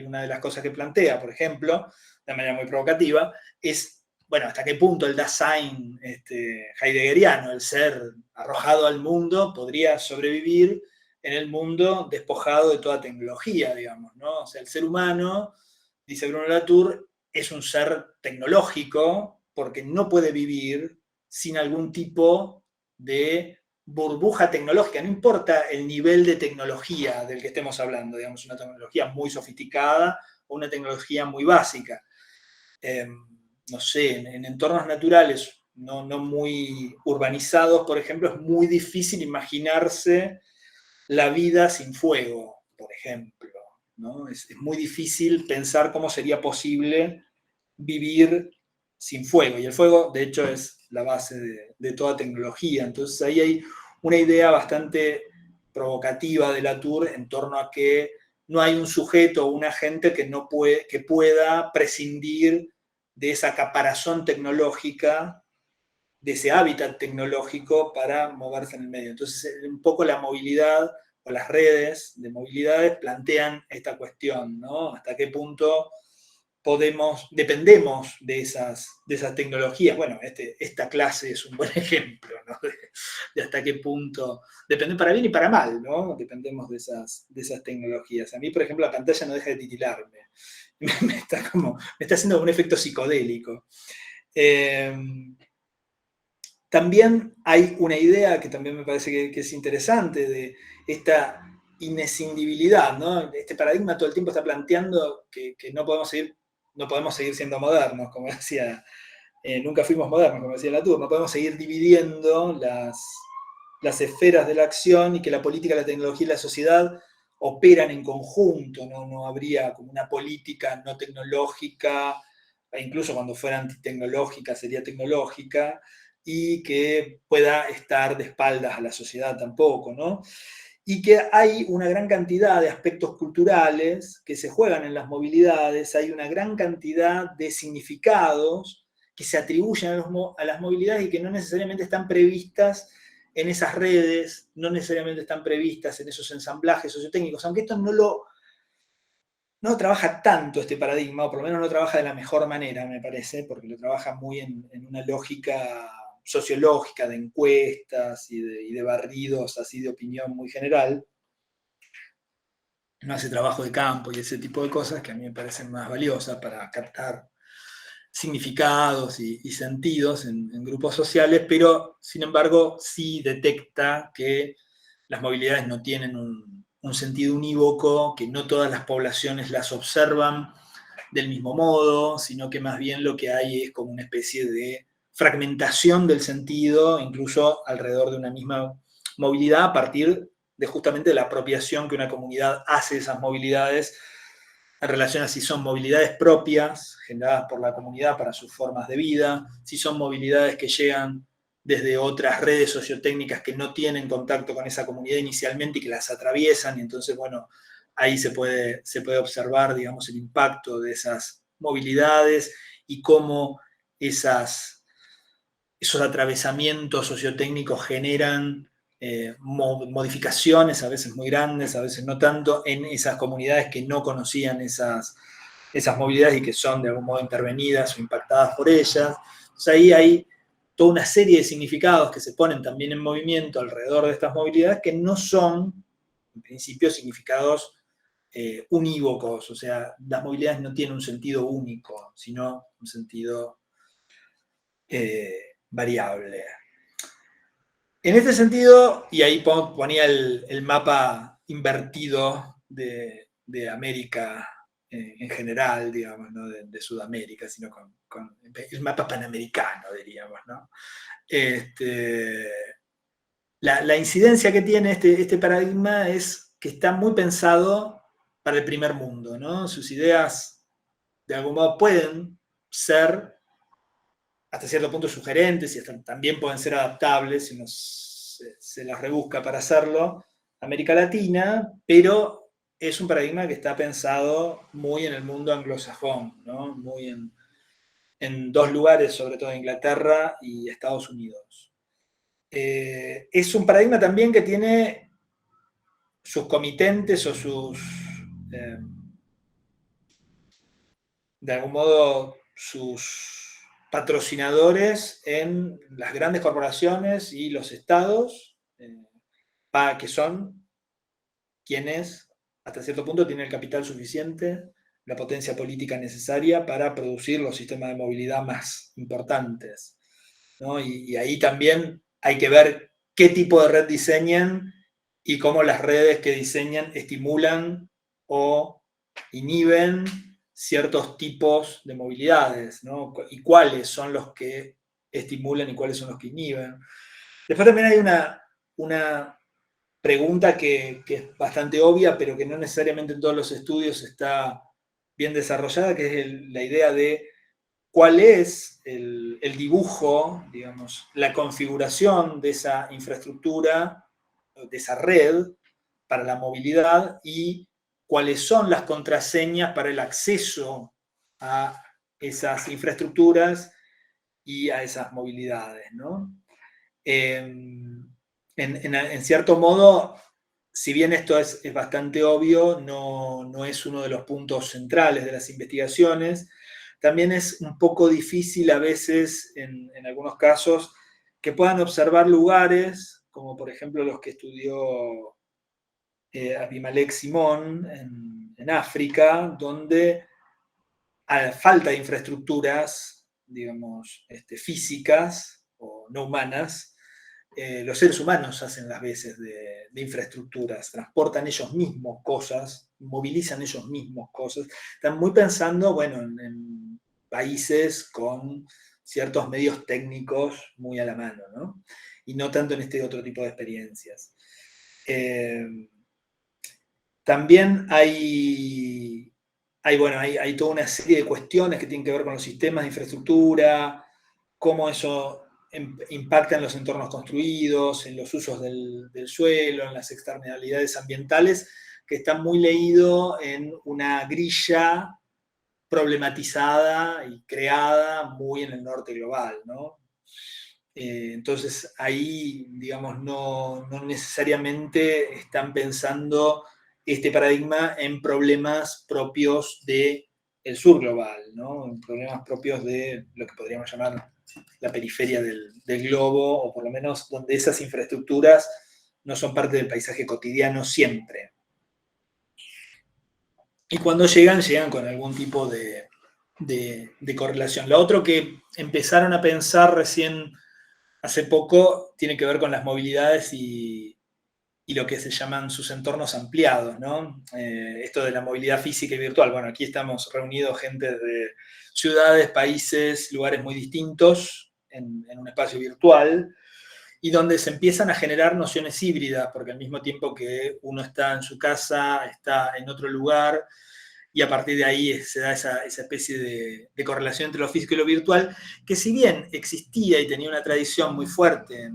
una de las cosas que plantea, por ejemplo, de manera muy provocativa, es, bueno, hasta qué punto el Dasein heideggeriano, el ser arrojado al mundo, podría sobrevivir en el mundo despojado de toda tecnología, digamos, ¿no? O sea, el ser humano, dice Bruno Latour, es un ser tecnológico porque no puede vivir sin algún tipo de burbuja tecnológica, no importa el nivel de tecnología del que estemos hablando, digamos, una tecnología muy sofisticada o una tecnología muy básica. No sé, en entornos naturales no muy urbanizados, por ejemplo, es muy difícil imaginarse la vida sin fuego, por ejemplo, ¿no? Es muy difícil pensar cómo sería posible vivir sin fuego. Y el fuego, de hecho, es la base de toda tecnología. Entonces ahí hay una idea bastante provocativa de Latour en torno a que no hay un sujeto o un agente que pueda prescindir de esa caparazón tecnológica, de ese hábitat tecnológico para moverse en el medio. Entonces, un poco la movilidad o las redes de movilidades plantean esta cuestión, ¿no? Hasta qué punto dependemos de esas tecnologías. Bueno, esta clase es un buen ejemplo, ¿no? De hasta qué punto, depende para bien y para mal, ¿no? Dependemos de esas tecnologías. A mí, por ejemplo, la pantalla no deja de titilarme. Me está haciendo un efecto psicodélico. También hay una idea que también me parece que es interesante de esta inescindibilidad, ¿no? Este paradigma todo el tiempo está planteando que no podemos seguir siendo modernos, como decía, nunca fuimos modernos, como decía Latour, no podemos seguir dividiendo las esferas de la acción y que la política, la tecnología y la sociedad operan en conjunto, no habría como una política no tecnológica, e incluso cuando fuera antitecnológica sería tecnológica, y que pueda estar de espaldas a la sociedad tampoco, ¿no? Y que hay una gran cantidad de aspectos culturales que se juegan en las movilidades, hay una gran cantidad de significados que se atribuyen a las movilidades y que no necesariamente están previstas en esas redes, no necesariamente están previstas en esos ensamblajes sociotécnicos, aunque esto no trabaja tanto este paradigma, o por lo menos no trabaja de la mejor manera, me parece, porque lo trabaja muy en una lógica sociológica de encuestas y de barridos así de opinión muy general. No hace trabajo de campo y ese tipo de cosas que a mí me parecen más valiosas para captar significados y sentidos en grupos sociales, pero sin embargo sí detecta que las movilidades no tienen un sentido unívoco, que no todas las poblaciones las observan del mismo modo, sino que más bien lo que hay es como una especie de fragmentación del sentido, incluso alrededor de una misma movilidad, a partir de justamente la apropiación que una comunidad hace de esas movilidades en relación a si son movilidades propias, generadas por la comunidad para sus formas de vida, si son movilidades que llegan desde otras redes sociotécnicas que no tienen contacto con esa comunidad inicialmente y que las atraviesan, y entonces, bueno, ahí se puede observar, digamos, el impacto de esas movilidades y cómo esos atravesamientos sociotécnicos generan modificaciones, a veces muy grandes, a veces no tanto, en esas comunidades que no conocían esas movilidades y que son de algún modo intervenidas o impactadas por ellas. Entonces ahí hay toda una serie de significados que se ponen también en movimiento alrededor de estas movilidades que no son, en principio, significados unívocos, o sea, las movilidades no tienen un sentido único, sino un sentido variable. En este sentido, y ahí ponía el mapa invertido de América en general, digamos, ¿no? de Sudamérica, sino con el mapa panamericano, diríamos, ¿no? La incidencia que tiene este paradigma es que está muy pensado para el primer mundo, ¿no? Sus ideas, de algún modo, pueden ser hasta cierto punto sugerentes y también pueden ser adaptables si uno se las rebusca para hacerlo, América Latina, pero es un paradigma que está pensado muy en el mundo anglosajón, ¿no? Muy en dos lugares, sobre todo Inglaterra y Estados Unidos. Es un paradigma también que tiene sus comitentes o de algún modo, sus patrocinadores en las grandes corporaciones y los estados, que son quienes, hasta cierto punto, tienen el capital suficiente, la potencia política necesaria para producir los sistemas de movilidad más importantes, ¿no? Y ahí también hay que ver qué tipo de red diseñan y cómo las redes que diseñan estimulan o inhiben ciertos tipos de movilidades, ¿no? Y cuáles son los que estimulan y cuáles son los que inhiben. Después también hay una pregunta que es bastante obvia, pero que no necesariamente en todos los estudios está bien desarrollada, que es la idea de cuál es el dibujo, digamos, la configuración de esa infraestructura, de esa red para la movilidad y cuáles son las contraseñas para el acceso a esas infraestructuras y a esas movilidades, ¿no? En cierto modo, si bien esto es bastante obvio, no es uno de los puntos centrales de las investigaciones. También es un poco difícil a veces, en algunos casos, que puedan observar lugares, como por ejemplo los que estudió Abimelech Simón en África, donde a falta de infraestructuras, digamos, físicas o no humanas, los seres humanos hacen las veces de infraestructuras, transportan ellos mismos cosas, movilizan ellos mismos cosas. Están muy pensando, bueno, en países con ciertos medios técnicos muy a la mano, ¿no? Y no tanto en este otro tipo de experiencias. También hay toda una serie de cuestiones que tienen que ver con los sistemas de infraestructura, cómo eso impacta en los entornos construidos, en los usos del suelo, en las externalidades ambientales, que está muy leído en una grilla problematizada y creada muy en el norte global, ¿no? Entonces ahí, digamos, no necesariamente están pensando este paradigma en problemas propios del sur global, ¿no? En problemas propios de lo que podríamos llamar la periferia del globo, o por lo menos donde esas infraestructuras no son parte del paisaje cotidiano siempre. Y cuando llegan con algún tipo de correlación. Lo otro que empezaron a pensar recién hace poco tiene que ver con las movilidades y lo que se llaman sus entornos ampliados, ¿no? Esto de la movilidad física y virtual. Bueno, aquí estamos reunidos gente de ciudades, países, lugares muy distintos en un espacio virtual y donde se empiezan a generar nociones híbridas, porque al mismo tiempo que uno está en su casa, está en otro lugar, y a partir de ahí se da esa especie de correlación entre lo físico y lo virtual, que si bien existía y tenía una tradición muy fuerte,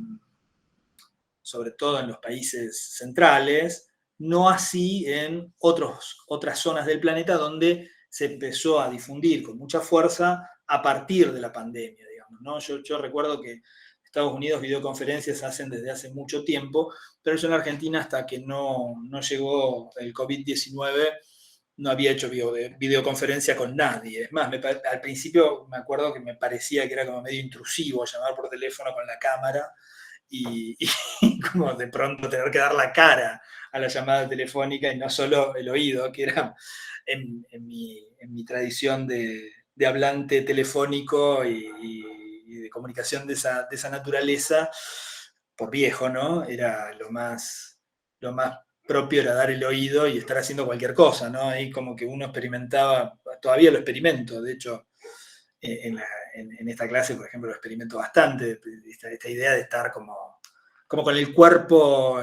sobre todo en los países centrales, no así en otras zonas del planeta donde se empezó a difundir con mucha fuerza a partir de la pandemia, digamos, ¿no? Yo recuerdo que Estados Unidos videoconferencias hacen desde hace mucho tiempo, pero yo en Argentina hasta que no llegó el COVID-19 no había hecho videoconferencia con nadie. Es más, al principio me acuerdo que me parecía que era como medio intrusivo llamar por teléfono con la cámara y como de pronto tener que dar la cara a la llamada telefónica y no solo el oído, que era en mi tradición de hablante telefónico y de comunicación de esa naturaleza, por viejo, ¿no? Era lo más propio era dar el oído y estar haciendo cualquier cosa, ¿no? Ahí como que uno experimentaba, todavía lo experimento, de hecho, en esta clase, por ejemplo, lo experimento bastante, esta idea de estar como con el cuerpo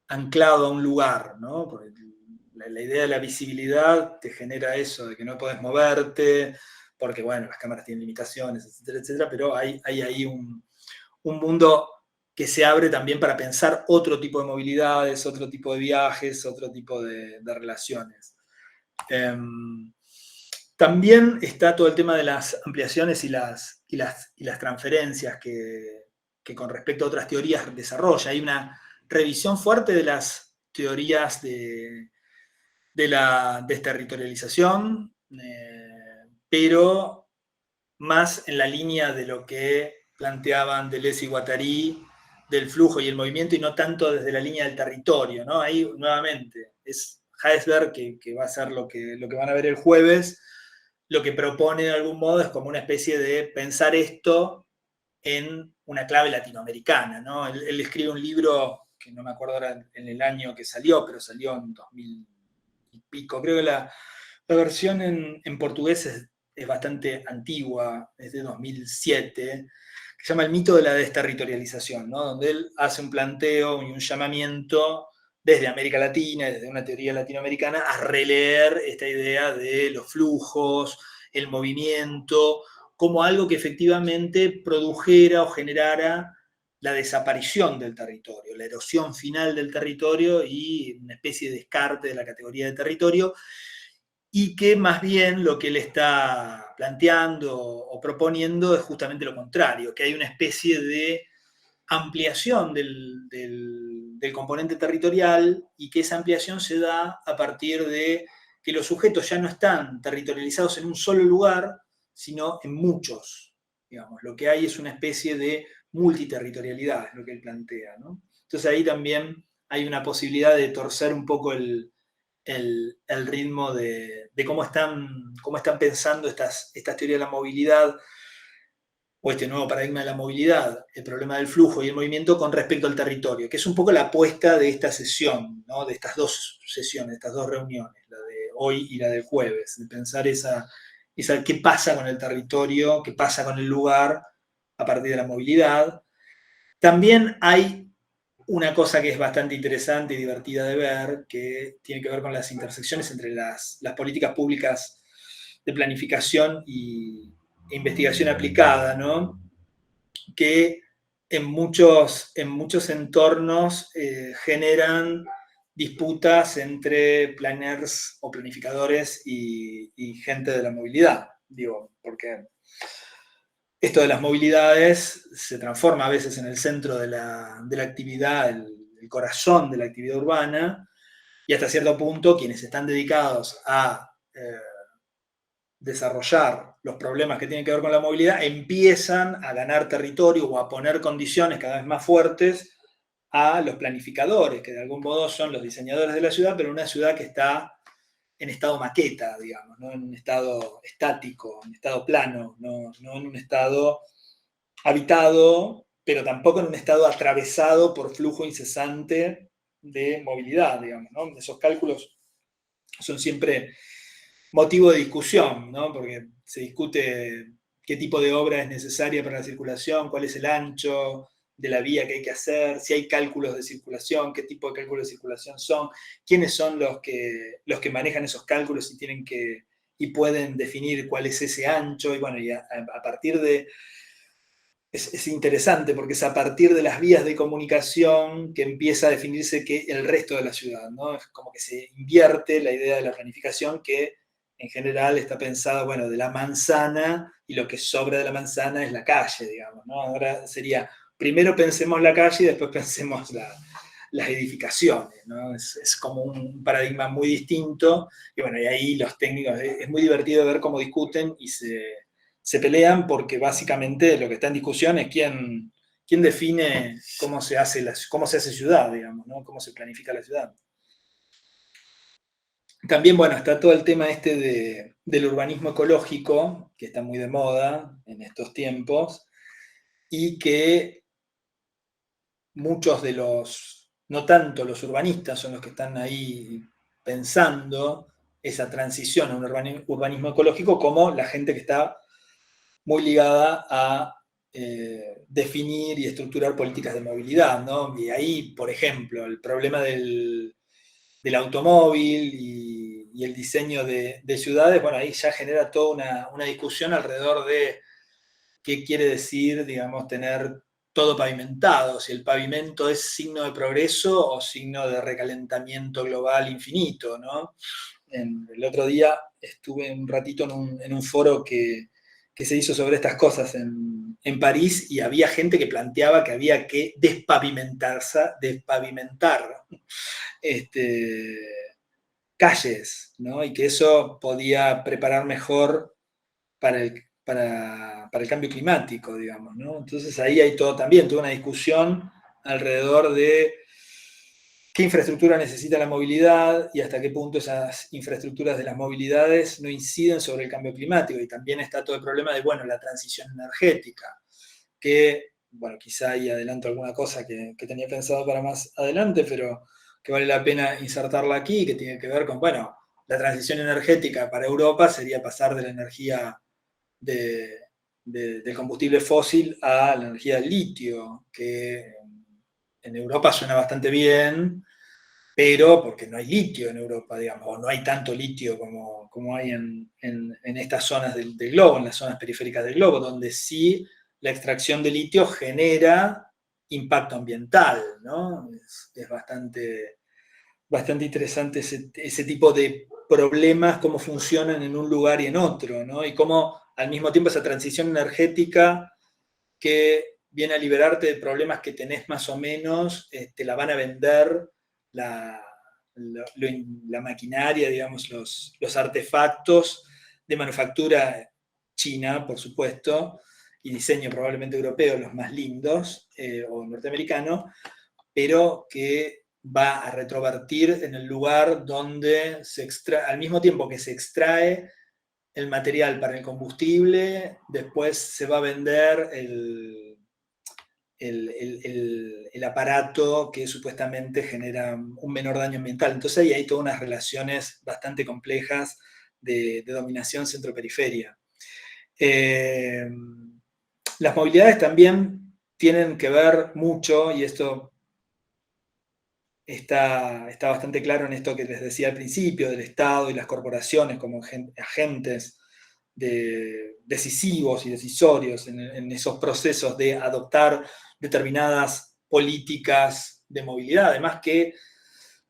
anclado a un lugar, ¿no? Porque la idea de la visibilidad te genera eso, de que no podés moverte, porque, bueno, las cámaras tienen limitaciones, etcétera, etcétera, pero hay ahí un mundo que se abre también para pensar otro tipo de movilidades, otro tipo de viajes, otro tipo de relaciones. También está todo el tema de las ampliaciones y las transferencias que con respecto a otras teorías desarrolla. Hay una revisión fuerte de las teorías de la desterritorialización, pero más en la línea de lo que planteaban Deleuze y Guattari, del flujo y el movimiento, y no tanto desde la línea del territorio, ¿no? Ahí, nuevamente, es Heisberg, que va a ser lo que van a ver el jueves, lo que propone de algún modo es como una especie de pensar esto en una clave latinoamericana, ¿no? Él escribe un libro, que no me acuerdo ahora en el año que salió, pero salió en 2000 y pico. Creo que la versión en portugués es bastante antigua, es de 2007, que se llama El mito de la desterritorialización, ¿no? Donde él hace un planteo y un llamamiento desde América Latina, desde una teoría latinoamericana, a releer esta idea de los flujos, el movimiento, como algo que efectivamente produjera o generara la desaparición del territorio, la erosión final del territorio y una especie de descarte de la categoría de territorio, y que más bien lo que él está planteando o proponiendo es justamente lo contrario, que hay una especie de ampliación del componente territorial y que esa ampliación se da a partir de que los sujetos ya no están territorializados en un solo lugar, sino en muchos. Digamos. Lo que hay es una especie de multiterritorialidad, es lo que él plantea, ¿no? Entonces ahí también hay una posibilidad de torcer un poco el ritmo de cómo están pensando estas teorías de la movilidad, o este nuevo paradigma de la movilidad, el problema del flujo y el movimiento con respecto al territorio, que es un poco la apuesta de esta sesión, ¿no? De estas dos sesiones, estas dos reuniones, la de hoy y la del jueves, de pensar esa qué pasa con el territorio, qué pasa con el lugar a partir de la movilidad. También hay una cosa que es bastante interesante y divertida de ver, que tiene que ver con las intersecciones entre las políticas públicas de planificación e investigación aplicada, ¿no? Que en muchos entornos generan disputas entre planners o planificadores y gente de la movilidad. Digo, porque esto de las movilidades se transforma a veces en el centro de la actividad, el corazón de la actividad urbana, y hasta cierto punto quienes están dedicados a desarrollar los problemas que tienen que ver con la movilidad empiezan a ganar territorio o a poner condiciones cada vez más fuertes a los planificadores, que de algún modo son los diseñadores de la ciudad, pero una ciudad que está en estado maqueta, digamos, no en un estado estático, en estado plano, no en un estado habitado, pero tampoco en un estado atravesado por flujo incesante de movilidad, digamos, ¿no? Esos cálculos son siempre motivo de discusión, ¿no? Porque se discute qué tipo de obra es necesaria para la circulación, cuál es el ancho de la vía que hay que hacer, si hay cálculos de circulación, qué tipo de cálculos de circulación son, quiénes son los que manejan esos cálculos y pueden definir cuál es ese ancho, y bueno, y a partir de... Es interesante porque es a partir de las vías de comunicación que empieza a definirse el resto de la ciudad, ¿no? Es como que se invierte la idea de la planificación que en general está pensada, bueno, de la manzana, y lo que sobra de la manzana es la calle, digamos, ¿no? Ahora sería, primero pensemos la calle y después pensemos las edificaciones, ¿no? Es como un paradigma muy distinto, y bueno, y ahí los técnicos, es muy divertido ver cómo discuten y se pelean, porque básicamente lo que está en discusión es quién define cómo se hace ciudad, digamos, ¿no? Cómo se planifica la ciudad. También, bueno, está todo el tema del urbanismo ecológico, que está muy de moda en estos tiempos, y que muchos de los no tanto los urbanistas son los que están ahí pensando esa transición a un urbanismo ecológico, como la gente que está muy ligada a definir y estructurar políticas de movilidad, ¿no? Y ahí, por ejemplo, el problema del automóvil y el diseño de ciudades, bueno, ahí ya genera toda una discusión alrededor de qué quiere decir, digamos, tener todo pavimentado, si el pavimento es signo de progreso o signo de recalentamiento global infinito, ¿no? El otro día estuve un ratito en un foro que se hizo sobre estas cosas en París y había gente que planteaba que había que despavimentar este, calles, ¿no? Y que eso podía preparar mejor para el cambio climático, digamos, ¿no? Entonces ahí hay toda una discusión alrededor de qué infraestructura necesita la movilidad y hasta qué punto esas infraestructuras de las movilidades no inciden sobre el cambio climático. Y también está todo el problema de, bueno, la transición energética, que, bueno, quizá ahí adelanto alguna cosa que tenía pensado para más adelante, pero que vale la pena insertarla aquí, que tiene que ver con, bueno, la transición energética para Europa sería pasar de la energía de, del combustible fósil a la energía del litio, que en Europa suena bastante bien, pero porque no hay litio en Europa, digamos, o no hay tanto litio como hay en estas zonas del globo, en las zonas periféricas del globo, donde sí la extracción de litio genera impacto ambiental, ¿no? Es bastante interesante ese tipo de problemas, cómo funcionan en un lugar y en otro, ¿no? Y cómo al mismo tiempo esa transición energética que viene a liberarte de problemas que tenés más o menos, te la van a vender la, la maquinaria, digamos, los artefactos de manufactura china, por supuesto, y diseño probablemente europeo, los más lindos, o norteamericano, pero que va a retrovertir en el lugar donde se extrae, al mismo tiempo que se extrae el material para el combustible, después se va a vender el aparato que supuestamente genera un menor daño ambiental. Entonces ahí hay todas unas relaciones bastante complejas de dominación centro-periferia. Las movilidades también tienen que ver mucho, y esto está bastante claro en esto que les decía al principio, del Estado y las corporaciones como agentes decisivos y decisorios en esos procesos de adoptar determinadas políticas de movilidad. Además que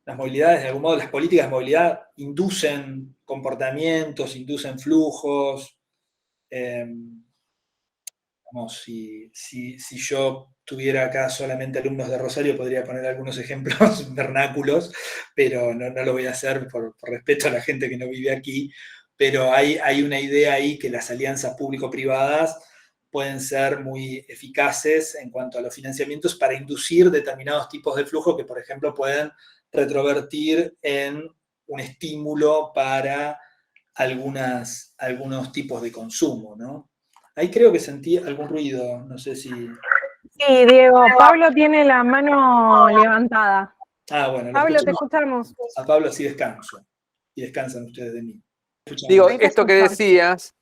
las movilidades, de algún modo, las políticas de movilidad inducen comportamientos, inducen flujos. Vamos, si yo tuviera acá solamente alumnos de Rosario, podría poner algunos ejemplos vernáculos, pero no lo voy a hacer por respeto a la gente que no vive aquí. Pero hay una idea ahí que las alianzas público-privadas pueden ser muy eficaces en cuanto a los financiamientos para inducir determinados tipos de flujo que, por ejemplo, pueden retrovertir en un estímulo para algunos tipos de consumo, ¿no? Ahí creo que sentí algún ruido, no sé si... Sí, Diego, Pablo tiene la mano levantada. Ah, bueno, lo Pablo, te escuchamos. escuchamos. A Pablo así descanso. Y descansan ustedes de mí. Digo, Ahí te esto que escuchamos. decías,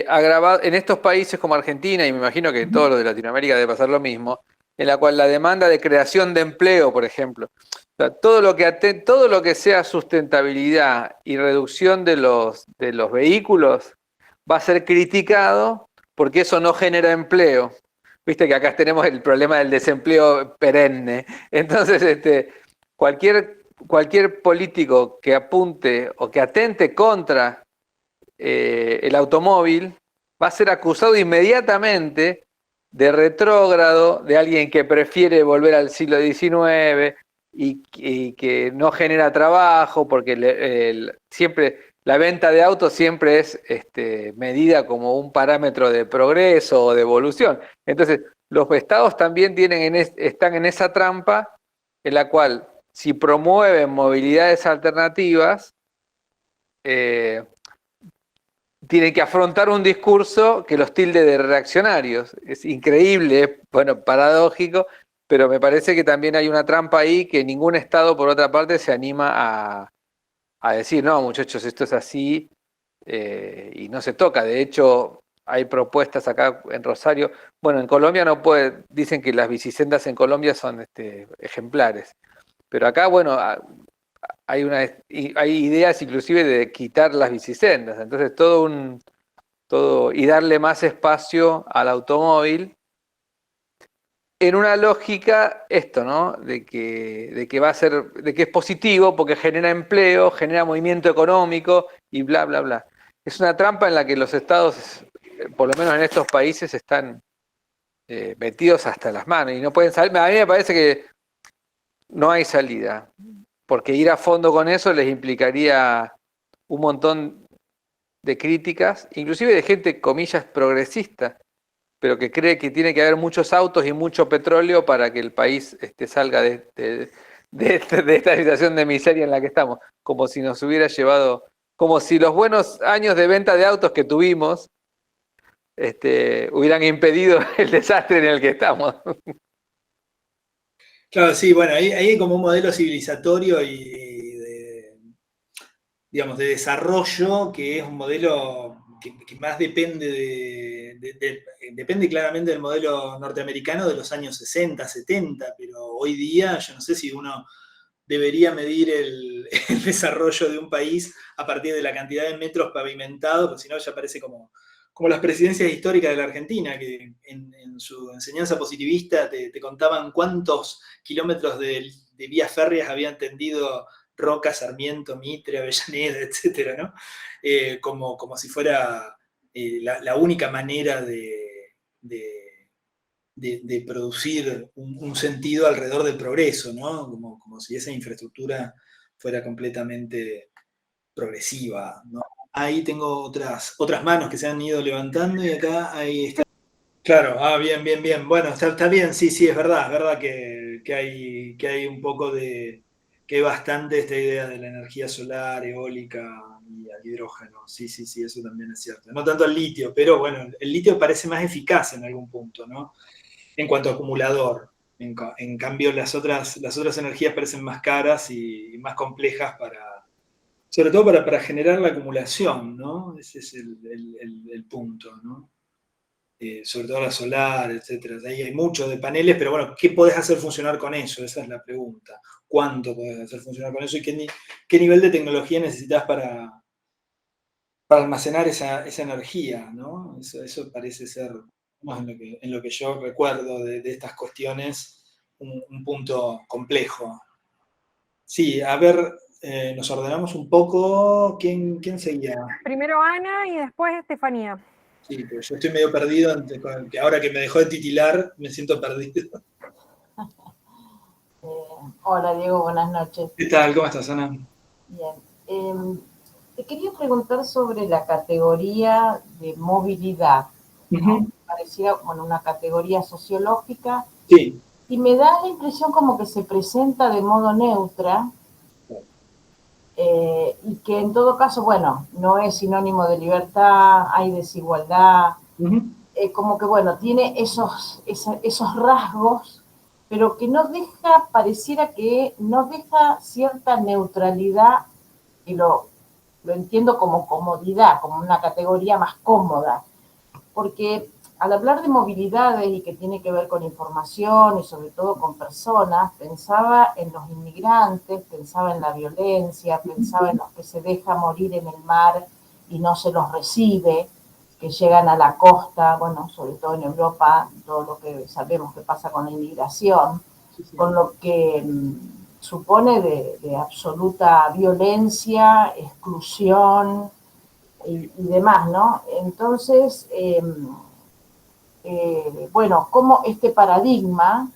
agravado en estos países como Argentina, y me imagino que en todos los de Latinoamérica debe pasar lo mismo, en la cual la demanda de creación de empleo, por ejemplo, o sea, todo lo que sea sustentabilidad y reducción de los vehículos va a ser criticado porque eso no genera empleo. Viste que acá tenemos el problema del desempleo perenne. Entonces, cualquier político que apunte o que atente contra el automóvil va a ser acusado inmediatamente de retrógrado, de alguien que prefiere volver al siglo XIX y que no genera trabajo, porque siempre la venta de autos siempre es medida como un parámetro de progreso o de evolución. Entonces, los estados también están en esa trampa en la cual, si promueven movilidades alternativas, tienen que afrontar un discurso que los tilde de reaccionarios. Es increíble, bueno, paradójico, pero me parece que también hay una trampa ahí que ningún Estado, por otra parte, se anima a decir, no, muchachos, esto es así, y no se toca. De hecho, hay propuestas acá en Rosario. Bueno, en Colombia no puede, dicen que las bicisendas en Colombia son ejemplares. Pero acá, bueno, hay ideas inclusive de quitar las bicisendas. Entonces, y darle más espacio al automóvil en una lógica, ¿no? De que va a ser, de que es positivo porque genera empleo, genera movimiento económico y bla, bla, bla. Es una trampa en la que los estados, por lo menos en estos países, están metidos hasta las manos y no pueden salir. A mí me parece que no hay salida, porque ir a fondo con eso les implicaría un montón de críticas, inclusive de gente, comillas, progresista, pero que cree que tiene que haber muchos autos y mucho petróleo para que el país salga de esta situación de miseria en la que estamos, como si nos hubiera llevado, como si los buenos años de venta de autos que tuvimos hubieran impedido el desastre en el que estamos. Claro, sí, bueno, ahí hay como un modelo civilizatorio y digamos, de desarrollo, que es un modelo que más depende depende claramente del modelo norteamericano de los años 60, 70, pero hoy día yo no sé si uno debería medir el desarrollo de un país a partir de la cantidad de metros pavimentados, porque si no ya parece como las presidencias históricas de la Argentina, que en su enseñanza positivista te contaban cuántos kilómetros de vías férreas habían tendido Roca, Sarmiento, Mitre, Avellaneda, etcétera, ¿no? Como si fuera la única manera de producir un sentido alrededor del progreso, ¿no? Como si esa infraestructura fuera completamente progresiva, ¿no? Ahí tengo otras manos que se han ido levantando y acá ahí está. Claro, bien, bien, bien. Bueno, está bien, sí, es verdad que hay un poco que hay bastante esta idea de la energía solar, eólica y al hidrógeno. Sí, eso también es cierto. No tanto el litio, pero bueno, el litio parece más eficaz en algún punto, ¿no? En cuanto a acumulador. En cambio, las otras energías parecen más caras y más complejas sobre todo para generar la acumulación, ¿no? Ese es el punto, ¿no? Sobre todo la solar, etcétera. Ahí hay mucho de paneles, pero bueno, ¿qué podés hacer funcionar con eso? Esa es la pregunta. ¿Cuánto podés hacer funcionar con eso? ¿Y qué nivel de tecnología necesitas para almacenar esa energía, ¿no? Eso parece ser, más en lo que yo recuerdo de estas cuestiones, un punto complejo. Sí, a ver, nos ordenamos un poco. ¿Quién seguía? Primero Ana y después Estefanía. Sí, pero yo estoy medio perdido, que ahora que me dejó de titilar, me siento perdido. Hola Diego, buenas noches. ¿Qué tal? ¿Cómo estás, Ana? Bien. Te quería preguntar sobre la categoría de movilidad. ¿No? Parecía una categoría sociológica. Sí. Y me da la impresión como que se presenta de modo neutra y que en todo caso, bueno, no es sinónimo de libertad, hay desigualdad, como que, bueno, tiene esos rasgos, pero que no deja, pareciera que no deja cierta neutralidad, y lo entiendo como comodidad, como una categoría más cómoda, porque al hablar de movilidades y que tiene que ver con información y sobre todo con personas, pensaba en los inmigrantes, pensaba en la violencia, pensaba en los que se deja morir en el mar y no se los recibe, que llegan a la costa, bueno, sobre todo en Europa, todo lo que sabemos que pasa con la inmigración, con lo que supone de absoluta violencia, exclusión y demás, ¿no? Entonces, bueno, como este paradigma,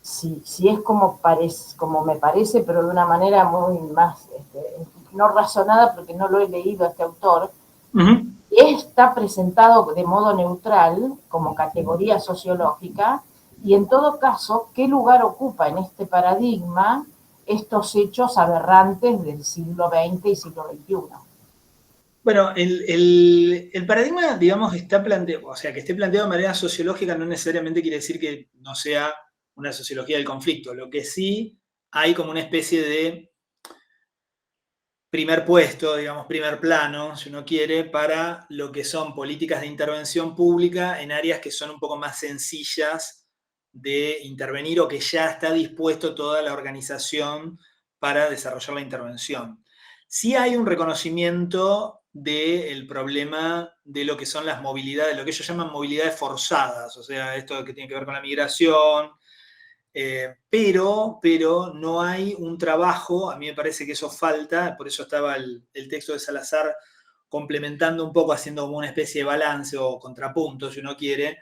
si es como me parece, pero de una manera muy más, no razonada, porque no lo he leído a este autor, está presentado de modo neutral, como categoría sociológica, y en todo caso, ¿qué lugar ocupa en este paradigma estos hechos aberrantes del siglo XX y siglo XXI? Bueno, el paradigma, digamos, está planteado, o sea, que esté planteado de manera sociológica no necesariamente quiere decir que no sea una sociología del conflicto. Lo que sí hay como una especie de primer puesto, digamos, primer plano, si uno quiere, para lo que son políticas de intervención pública en áreas que son un poco más sencillas de intervenir o que ya está dispuesto toda la organización para desarrollar la intervención. Sí hay un reconocimiento del problema de lo que son las movilidades, lo que ellos llaman movilidades forzadas, o sea, esto que tiene que ver con la migración, pero no hay un trabajo, a mí me parece que eso falta, por eso estaba el texto de Salazar complementando un poco, haciendo como una especie de balance o contrapunto, si uno quiere,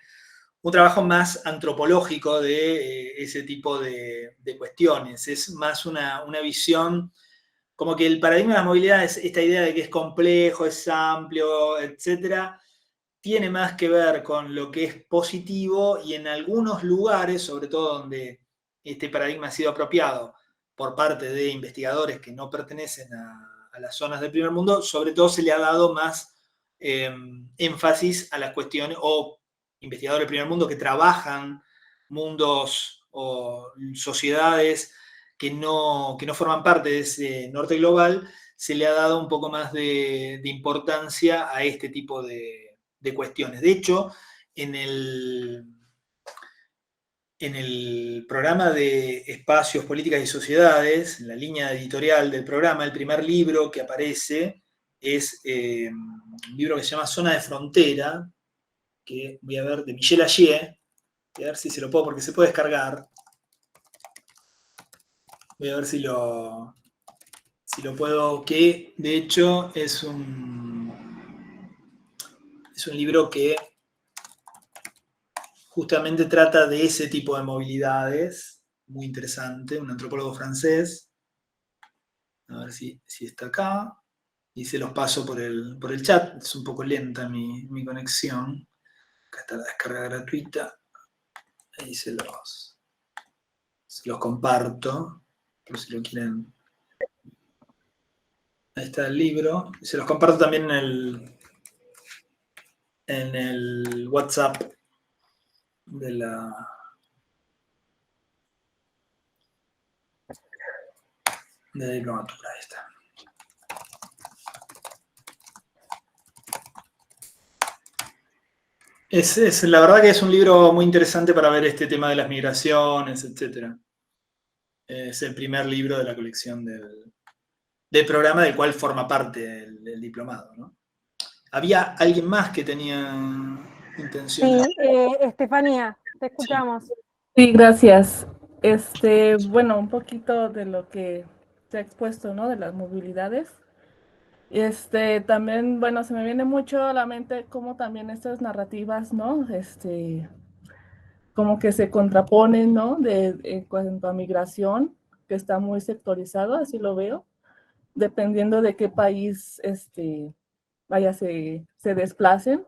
un trabajo más antropológico de ese tipo de cuestiones. Es más una visión, como que el paradigma de la movilidad es esta idea de que es complejo, es amplio, etcétera, tiene más que ver con lo que es positivo y en algunos lugares, sobre todo donde este paradigma ha sido apropiado por parte de investigadores que no pertenecen a las zonas del primer mundo, sobre todo se le ha dado más énfasis a las cuestiones, o investigadores del primer mundo que trabajan mundos o sociedades que no forman parte de ese norte global, se le ha dado un poco más de importancia a este tipo de cuestiones. De hecho, en el programa de Espacios, Políticas y Sociedades, en la línea editorial del programa, el primer libro que aparece es un libro que se llama Zona de Frontera, que voy a ver, de Michel Agier, voy a ver si se lo puedo, porque se puede descargar. Voy a ver si lo puedo, que de hecho es un libro que justamente trata de ese tipo de movilidades, muy interesante, un antropólogo francés. A ver si está acá. Y se los paso por el chat, es un poco lenta mi conexión. Acá está la descarga gratuita. Ahí se los comparto, por si lo quieren. Ahí está el libro. Se los comparto también en el WhatsApp de la diplomatura. Ahí está. La verdad que es un libro muy interesante para ver este tema de las migraciones, etc. Es el primer libro de la colección del programa del cual forma parte el diplomado, ¿no? ¿Había alguien más que tenía intención? Sí, Estefanía, te escuchamos. Sí, gracias. Bueno, un poquito de lo que se ha expuesto, ¿no? De las movilidades. También, bueno, se me viene mucho a la mente cómo también estas narrativas, ¿no? Como que se contraponen, ¿no? En cuanto a migración, que está muy sectorizado, así lo veo, dependiendo de qué país, se desplacen.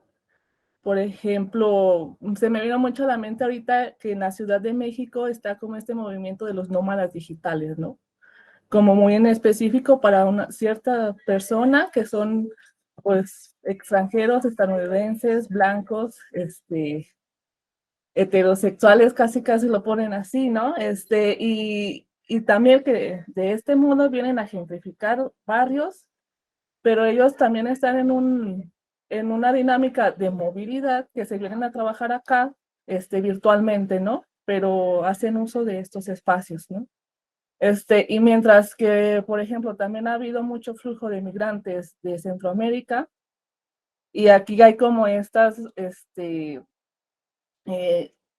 Por ejemplo, se me vino mucho a la mente ahorita que en la Ciudad de México está como este movimiento de los nómadas digitales, ¿no? Como muy en específico para una cierta persona que son, pues, extranjeros, estadounidenses, blancos, heterosexuales, casi casi lo ponen así, ¿no? Y también que de este modo vienen a gentrificar barrios, pero ellos también están en una dinámica de movilidad que se vienen a trabajar acá, virtualmente, ¿no? Pero hacen uso de estos espacios, ¿no? Y mientras que, por ejemplo, también ha habido mucho flujo de migrantes de Centroamérica, y aquí hay como estas,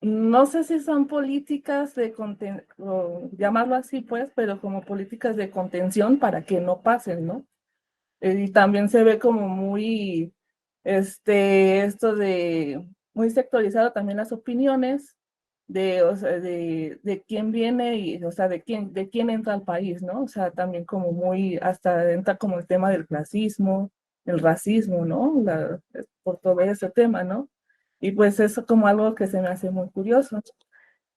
no sé si son políticas de llamarlo así, pues, pero como políticas de contención para que no pasen, ¿no? Y también se ve como muy, esto de, muy sectorizado también las opiniones o sea, de quién viene y, o sea, de quién entra al país, ¿no? O sea, también como muy, hasta entra como el tema del clasismo, el racismo, ¿no? Por todo ese tema, ¿no? Y pues eso como algo que se me hace muy curioso.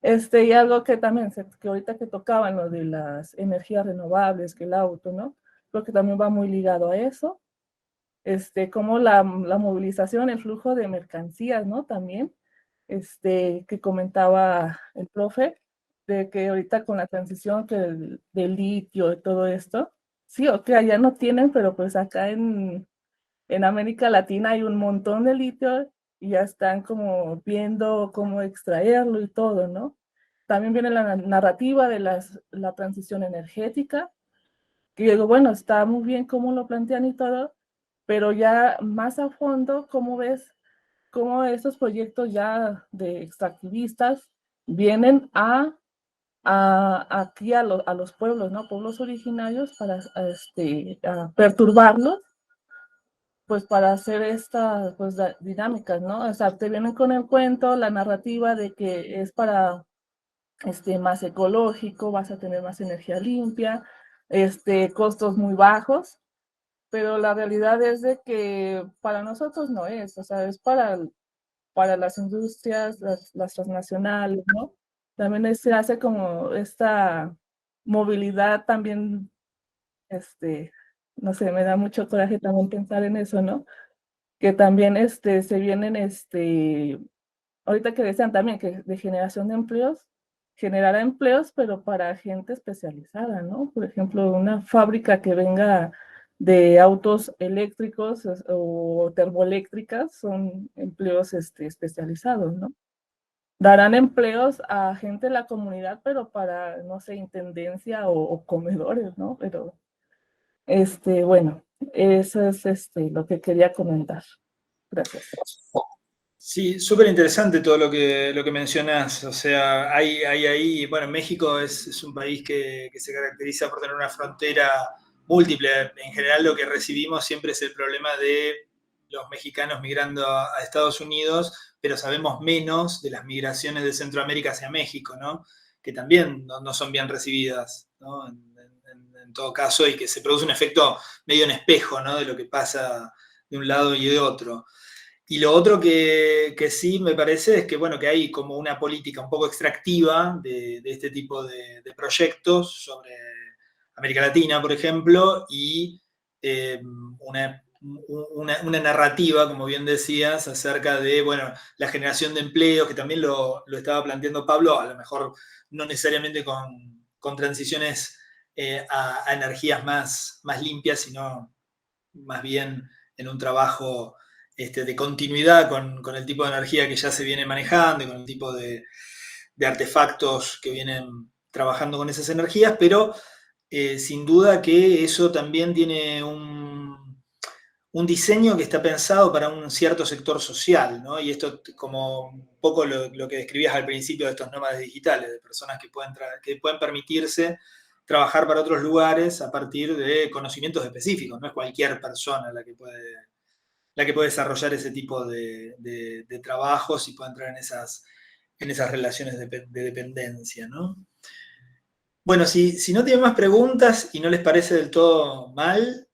Y algo que también, que ahorita que tocaban lo de las energías renovables, que el auto, ¿no? Creo que también va muy ligado a eso. Como la movilización, el flujo de mercancías, ¿no? También, que comentaba el profe, de que ahorita con la transición que del litio y todo esto, sí, ok, allá no tienen, pero pues acá en América Latina hay un montón de litio y ya están como viendo cómo extraerlo y todo, ¿no? También viene la narrativa de la transición energética, que yo digo, bueno, está muy bien cómo lo plantean y todo, pero ya más a fondo, ¿cómo ves cómo estos proyectos ya de extractivistas vienen aquí a los pueblos, ¿no? Pueblos originarios para a perturbarlos, pues para hacer estas pues, dinámicas, ¿no? O sea, te vienen con el cuento, la narrativa de que es para más ecológico, vas a tener más energía limpia, costos muy bajos, pero la realidad es de que para nosotros no es, o sea, es para las industrias, las transnacionales, ¿no? También se hace como esta movilidad también, no sé, me da mucho coraje también pensar en eso, ¿no? Que también se vienen, ahorita que decían también que de generación de empleos, generará empleos, pero para gente especializada, ¿no? Por ejemplo, una fábrica que venga de autos eléctricos o termoeléctricas son empleos especializados, ¿no? Darán empleos a gente de la comunidad, pero para, no sé, intendencia o comedores, ¿no? Pero, bueno, eso es lo que quería comentar. Gracias. Sí, súper interesante todo lo que mencionas. O sea, hay ahí, bueno, México es un país que se caracteriza por tener una frontera múltiple. En general lo que recibimos siempre es el problema de los mexicanos migrando a Estados Unidos, pero sabemos menos de las migraciones de Centroamérica hacia México, ¿no? Que también no son bien recibidas, ¿no? En todo caso, y que se produce un efecto medio en espejo, ¿no? De lo que pasa de un lado y de otro. Y lo otro que sí me parece es que, bueno, que hay como una política un poco extractiva de este tipo de proyectos sobre América Latina, por ejemplo, y una narrativa, como bien decías, acerca de, bueno, la generación de empleo, que también lo estaba planteando Pablo, a lo mejor no necesariamente con transiciones a energías más limpias, sino más bien en un trabajo de continuidad con el tipo de energía que ya se viene manejando y con el tipo de artefactos que vienen trabajando con esas energías, pero sin duda que eso también tiene un diseño que está pensado para un cierto sector social, ¿no? Y esto como un poco lo que describías al principio de estos nómades digitales, de personas que pueden permitirse trabajar para otros lugares a partir de conocimientos específicos. No es cualquier persona la que puede desarrollar ese tipo de trabajos y puede entrar en esas relaciones de dependencia, ¿no? Bueno, si no tienen más preguntas y no les parece del todo mal,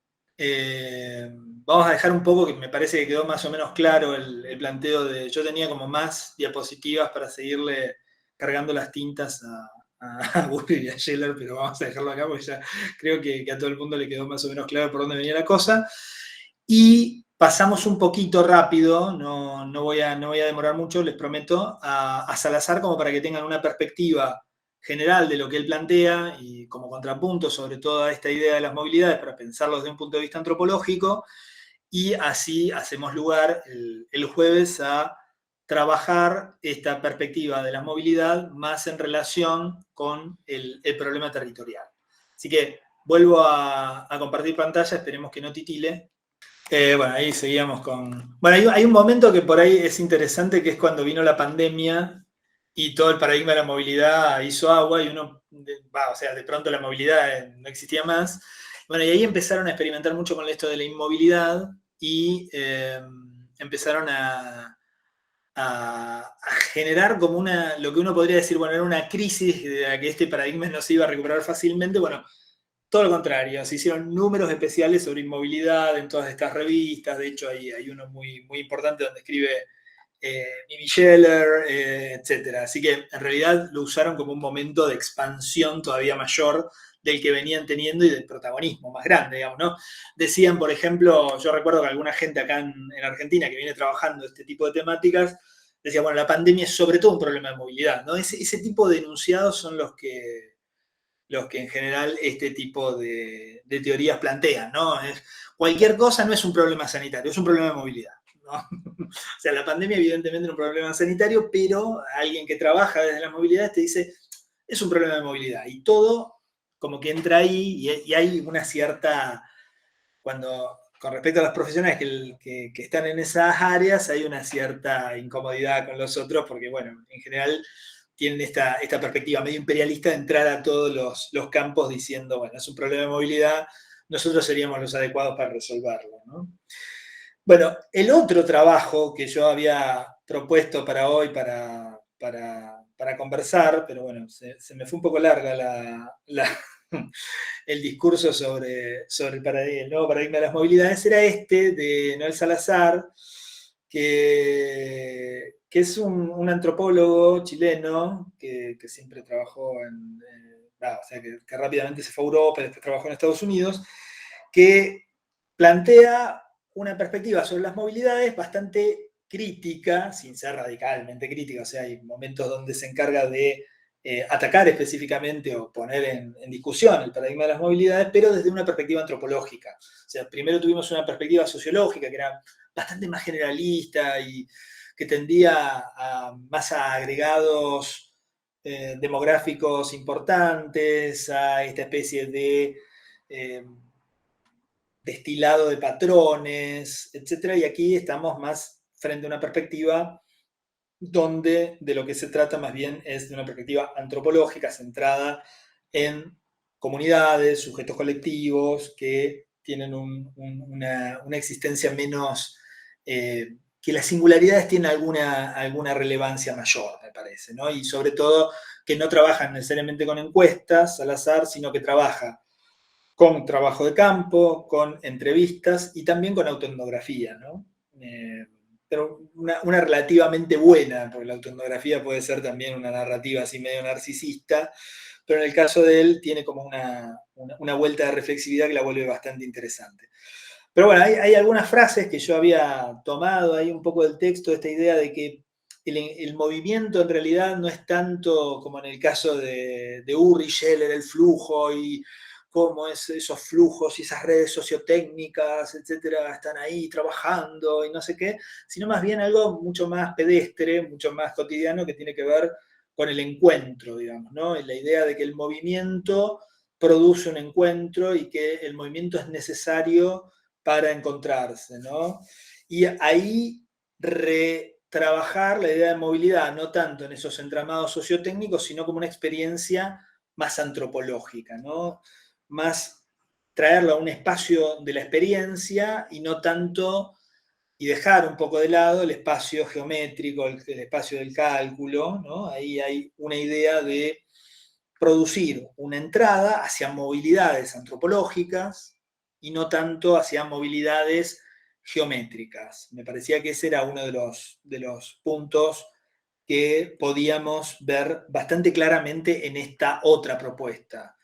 vamos a dejar un poco, que me parece que quedó más o menos claro el planteo de... Yo tenía como más diapositivas para seguirle cargando las tintas a Burri y a Scheller, pero vamos a dejarlo acá porque ya creo que a todo el mundo le quedó más o menos claro por dónde venía la cosa. Y pasamos un poquito rápido, no voy a demorar mucho, les prometo, a Salazar, como para que tengan una perspectiva general de lo que él plantea y como contrapunto sobre toda esta idea de las movilidades para pensarlo desde un punto de vista antropológico, y así hacemos lugar el jueves a trabajar esta perspectiva de la movilidad más en relación con el problema territorial. Así que vuelvo a compartir pantalla, esperemos que no titile. Bueno, ahí seguíamos con... Bueno, hay un momento que por ahí es interesante, que es cuando vino la pandemia y todo el paradigma de la movilidad hizo agua y o sea, de pronto la movilidad no existía más. Bueno, y ahí empezaron a experimentar mucho con esto de la inmovilidad y empezaron a generar como lo que uno podría decir, bueno, era una crisis de la que este paradigma no se iba a recuperar fácilmente. Bueno, todo lo contrario, se hicieron números especiales sobre inmovilidad en todas estas revistas. De hecho, hay uno muy, muy importante donde escribe Mimi Scheller, etc. Así que en realidad lo usaron como un momento de expansión todavía mayor del que venían teniendo y del protagonismo más grande, digamos, ¿no? Decían, por ejemplo, yo recuerdo que alguna gente acá en Argentina que viene trabajando este tipo de temáticas, decía, bueno, la pandemia es sobre todo un problema de movilidad, ¿no? Ese tipo de enunciados son los que en general este tipo de teorías plantean, ¿no? Cualquier cosa no es un problema sanitario, es un problema de movilidad, ¿no? O sea, la pandemia evidentemente es un problema sanitario, pero alguien que trabaja desde la movilidad te dice, es un problema de movilidad, y todo como que entra ahí, y hay una cierta, con respecto a los profesionales que están en esas áreas, hay una cierta incomodidad con los otros, porque, bueno, en general tienen esta perspectiva medio imperialista de entrar a todos los campos diciendo, bueno, es un problema de movilidad, nosotros seríamos los adecuados para resolverlo, ¿no? Bueno, el otro trabajo que yo había propuesto para hoy, para conversar, pero bueno, se me fue un poco larga el discurso sobre el nuevo paradigma de las movilidades, era este de Noel Salazar, que es un antropólogo chileno que siempre trabajó o sea, que rápidamente se fue a Europa y después trabajó en Estados Unidos, que plantea una perspectiva sobre las movilidades bastante crítica, sin ser radicalmente crítica, o sea, hay momentos donde se encarga de atacar específicamente o poner en discusión el paradigma de las movilidades, pero desde una perspectiva antropológica. O sea, primero tuvimos una perspectiva sociológica que era bastante más generalista y que tendía más a agregados demográficos importantes, a esta especie de destilado de patrones, etc. Y aquí estamos más frente a una perspectiva donde de lo que se trata más bien es de una perspectiva antropológica centrada en comunidades, sujetos colectivos que tienen una existencia menos, que las singularidades tienen alguna relevancia mayor, me parece, ¿no? Y sobre todo que no trabajan necesariamente con encuestas al azar, sino que trabaja con trabajo de campo, con entrevistas y también con autoetnografía, ¿no? Pero una relativamente buena, porque la autoetnografía puede ser también una narrativa así medio narcisista, pero en el caso de él tiene como una vuelta de reflexividad que la vuelve bastante interesante. Pero bueno, hay algunas frases que yo había tomado ahí un poco del texto, esta idea de que el movimiento en realidad no es tanto como en el caso de Urri Scheller, el flujo y cómo esos flujos y esas redes sociotécnicas, etcétera, están ahí trabajando y no sé qué, sino más bien algo mucho más pedestre, mucho más cotidiano que tiene que ver con el encuentro, digamos, ¿no? La idea de que el movimiento produce un encuentro y que el movimiento es necesario para encontrarse, ¿no? Y ahí retrabajar la idea de movilidad, no tanto en esos entramados sociotécnicos, sino como una experiencia más antropológica, ¿no? Más traerlo a un espacio de la experiencia y no tanto, y dejar un poco de lado el espacio geométrico, el espacio del cálculo, ¿no? Ahí hay una idea de producir una entrada hacia movilidades antropológicas y no tanto hacia movilidades geométricas. Me parecía que ese era uno de los puntos que podíamos ver bastante claramente en esta otra propuesta,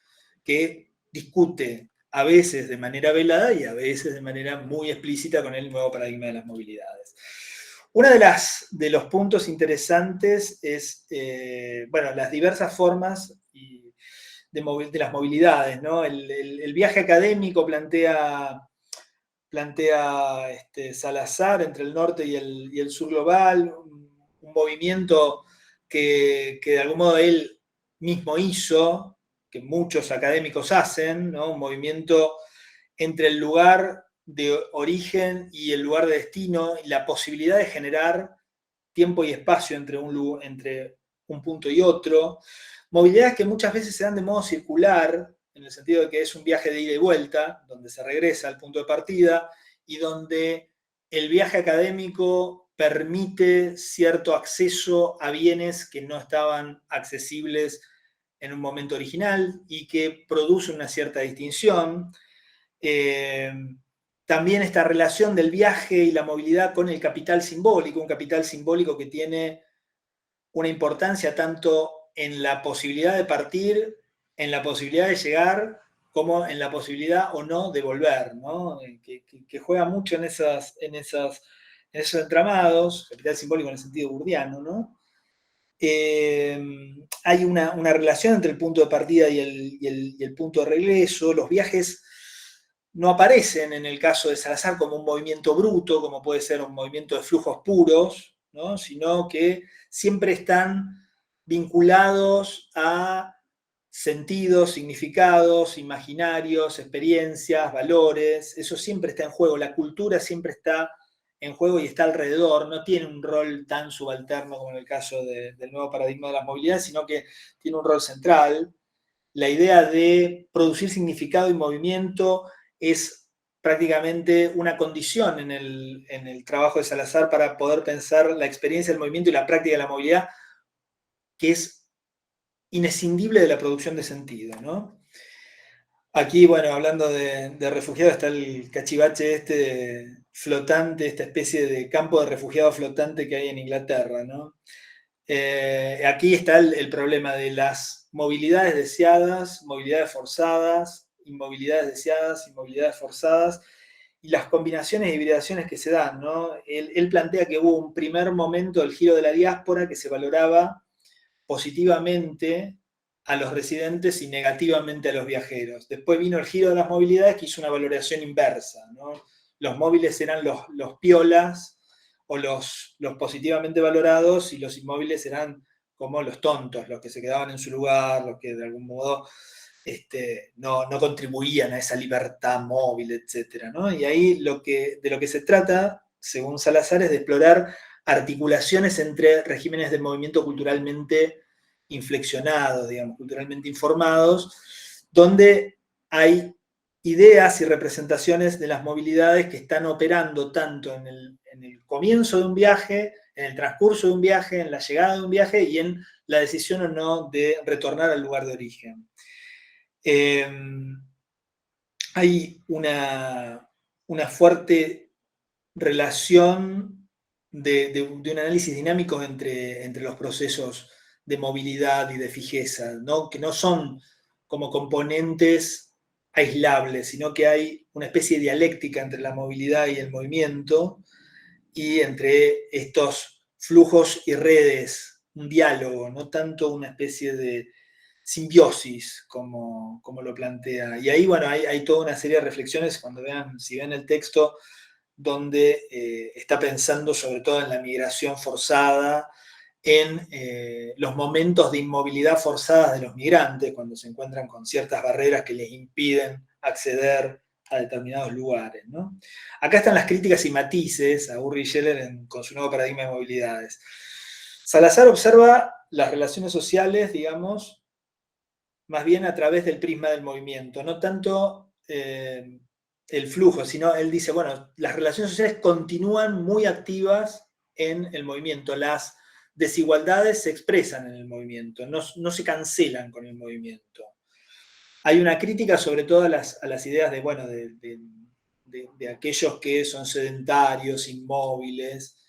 que discute a veces de manera velada y a veces de manera muy explícita con el nuevo paradigma de las movilidades. Uno de los puntos interesantes es, bueno, las diversas formas de las movilidades, ¿no? El viaje académico plantea Salazar entre el norte y el sur global, un movimiento que de algún modo él mismo hizo, que muchos académicos hacen, ¿no? Un movimiento entre el lugar de origen y el lugar de destino, y la posibilidad de generar tiempo y espacio entre un punto y otro. Movilidades que muchas veces se dan de modo circular, en el sentido de que es un viaje de ida y vuelta, donde se regresa al punto de partida y donde el viaje académico permite cierto acceso a bienes que no estaban accesibles en un momento original y que produce una cierta distinción. También esta relación del viaje y la movilidad con el capital simbólico, un capital simbólico que tiene una importancia tanto en la posibilidad de partir, en la posibilidad de llegar, como en la posibilidad o no de volver, ¿no? Que juega mucho en esas en esos entramados, capital simbólico en el sentido burdiano, ¿no? Hay una relación entre el punto de partida y el punto de regreso. Los viajes no aparecen en el caso de Salazar como un movimiento bruto, como puede ser un movimiento de flujos puros, ¿no? Sino que siempre están vinculados a sentidos, significados, imaginarios, experiencias, valores. Eso siempre está en juego. La cultura siempre está en juego y está alrededor, no tiene un rol tan subalterno como en el caso del nuevo paradigma de las movilidades, sino que tiene un rol central. La idea de producir significado y movimiento es prácticamente una condición en el trabajo de Salazar para poder pensar la experiencia del movimiento y la práctica de la movilidad, que es inescindible de la producción de sentido, ¿no? Aquí, bueno, hablando de refugiados, está el cachivache este flotante, esta especie de campo de refugiados flotante que hay en Inglaterra, ¿no? Aquí está el problema de las movilidades deseadas, movilidades forzadas, inmovilidades deseadas, inmovilidades forzadas, y las combinaciones y hibridaciones que se dan, ¿no? Él plantea que hubo un primer momento del giro de la diáspora que se valoraba positivamente a los residentes y negativamente a los viajeros. Después vino el giro de las movilidades que hizo una valoración inversa, ¿no? Los móviles eran los piolas o los positivamente valorados y los inmóviles eran como los tontos, los que se quedaban en su lugar, los que de algún modo no contribuían a esa libertad móvil, etc., ¿no? Y ahí de lo que se trata, según Salazar, es de explorar articulaciones entre regímenes de movimiento culturalmente inflexionados, digamos, culturalmente informados, donde hay ideas y representaciones de las movilidades que están operando tanto en el comienzo de un viaje, en el transcurso de un viaje, en la llegada de un viaje y en la decisión o no de retornar al lugar de origen. Hay una fuerte relación de un análisis dinámico entre los procesos de movilidad y de fijeza, ¿no? Que no son como componentes aislables, sino que hay una especie de dialéctica entre la movilidad y el movimiento, y entre estos flujos y redes, un diálogo, no tanto una especie de simbiosis como lo plantea. Y ahí, bueno, hay toda una serie de reflexiones, si ven el texto, donde está pensando sobre todo en la migración forzada, en los momentos de inmovilidad forzada de los migrantes, cuando se encuentran con ciertas barreras que les impiden acceder a determinados lugares, ¿no? Acá están las críticas y matices a Ulrich Scheller con su nuevo paradigma de movilidades. Salazar observa las relaciones sociales, digamos, más bien a través del prisma del movimiento, no tanto el flujo, sino él dice, bueno, las relaciones sociales continúan muy activas en el movimiento, las desigualdades se expresan en el movimiento, no se cancelan con el movimiento. Hay una crítica sobre todo a las ideas de aquellos que son sedentarios, inmóviles,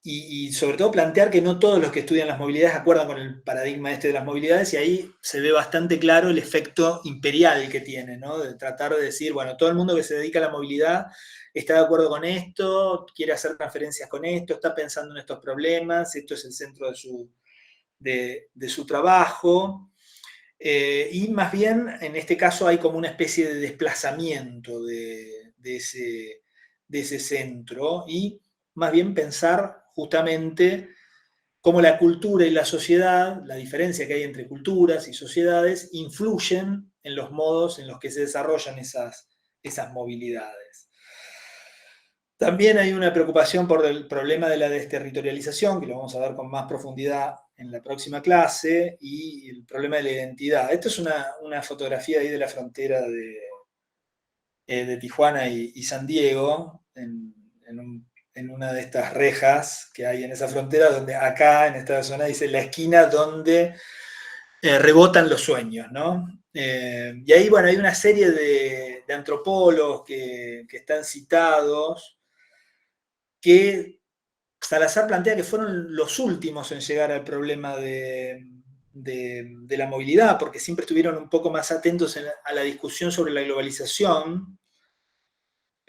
y sobre todo plantear que no todos los que estudian las movilidades acuerdan con el paradigma de las movilidades, y ahí se ve bastante claro el efecto imperial que tiene, ¿no? De tratar de decir, bueno, todo el mundo que se dedica a la movilidad está de acuerdo con esto, quiere hacer transferencias con esto, está pensando en estos problemas, esto es el centro de su trabajo, y más bien en este caso hay como una especie de desplazamiento de ese centro, y más bien pensar justamente cómo la cultura y la sociedad, la diferencia que hay entre culturas y sociedades, influyen en los modos en los que se desarrollan esas movilidades. También hay una preocupación por el problema de la desterritorialización, que lo vamos a ver con más profundidad en la próxima clase, y el problema de la identidad. Esto es una fotografía ahí de la frontera de Tijuana y San Diego, en una de estas rejas que hay en esa frontera, donde acá en esta zona dice la esquina donde rebotan los sueños, ¿no? Y ahí, bueno, hay una serie de antropólogos que están citados, que Salazar plantea que fueron los últimos en llegar al problema de la movilidad, porque siempre estuvieron un poco más atentos a la discusión sobre la globalización,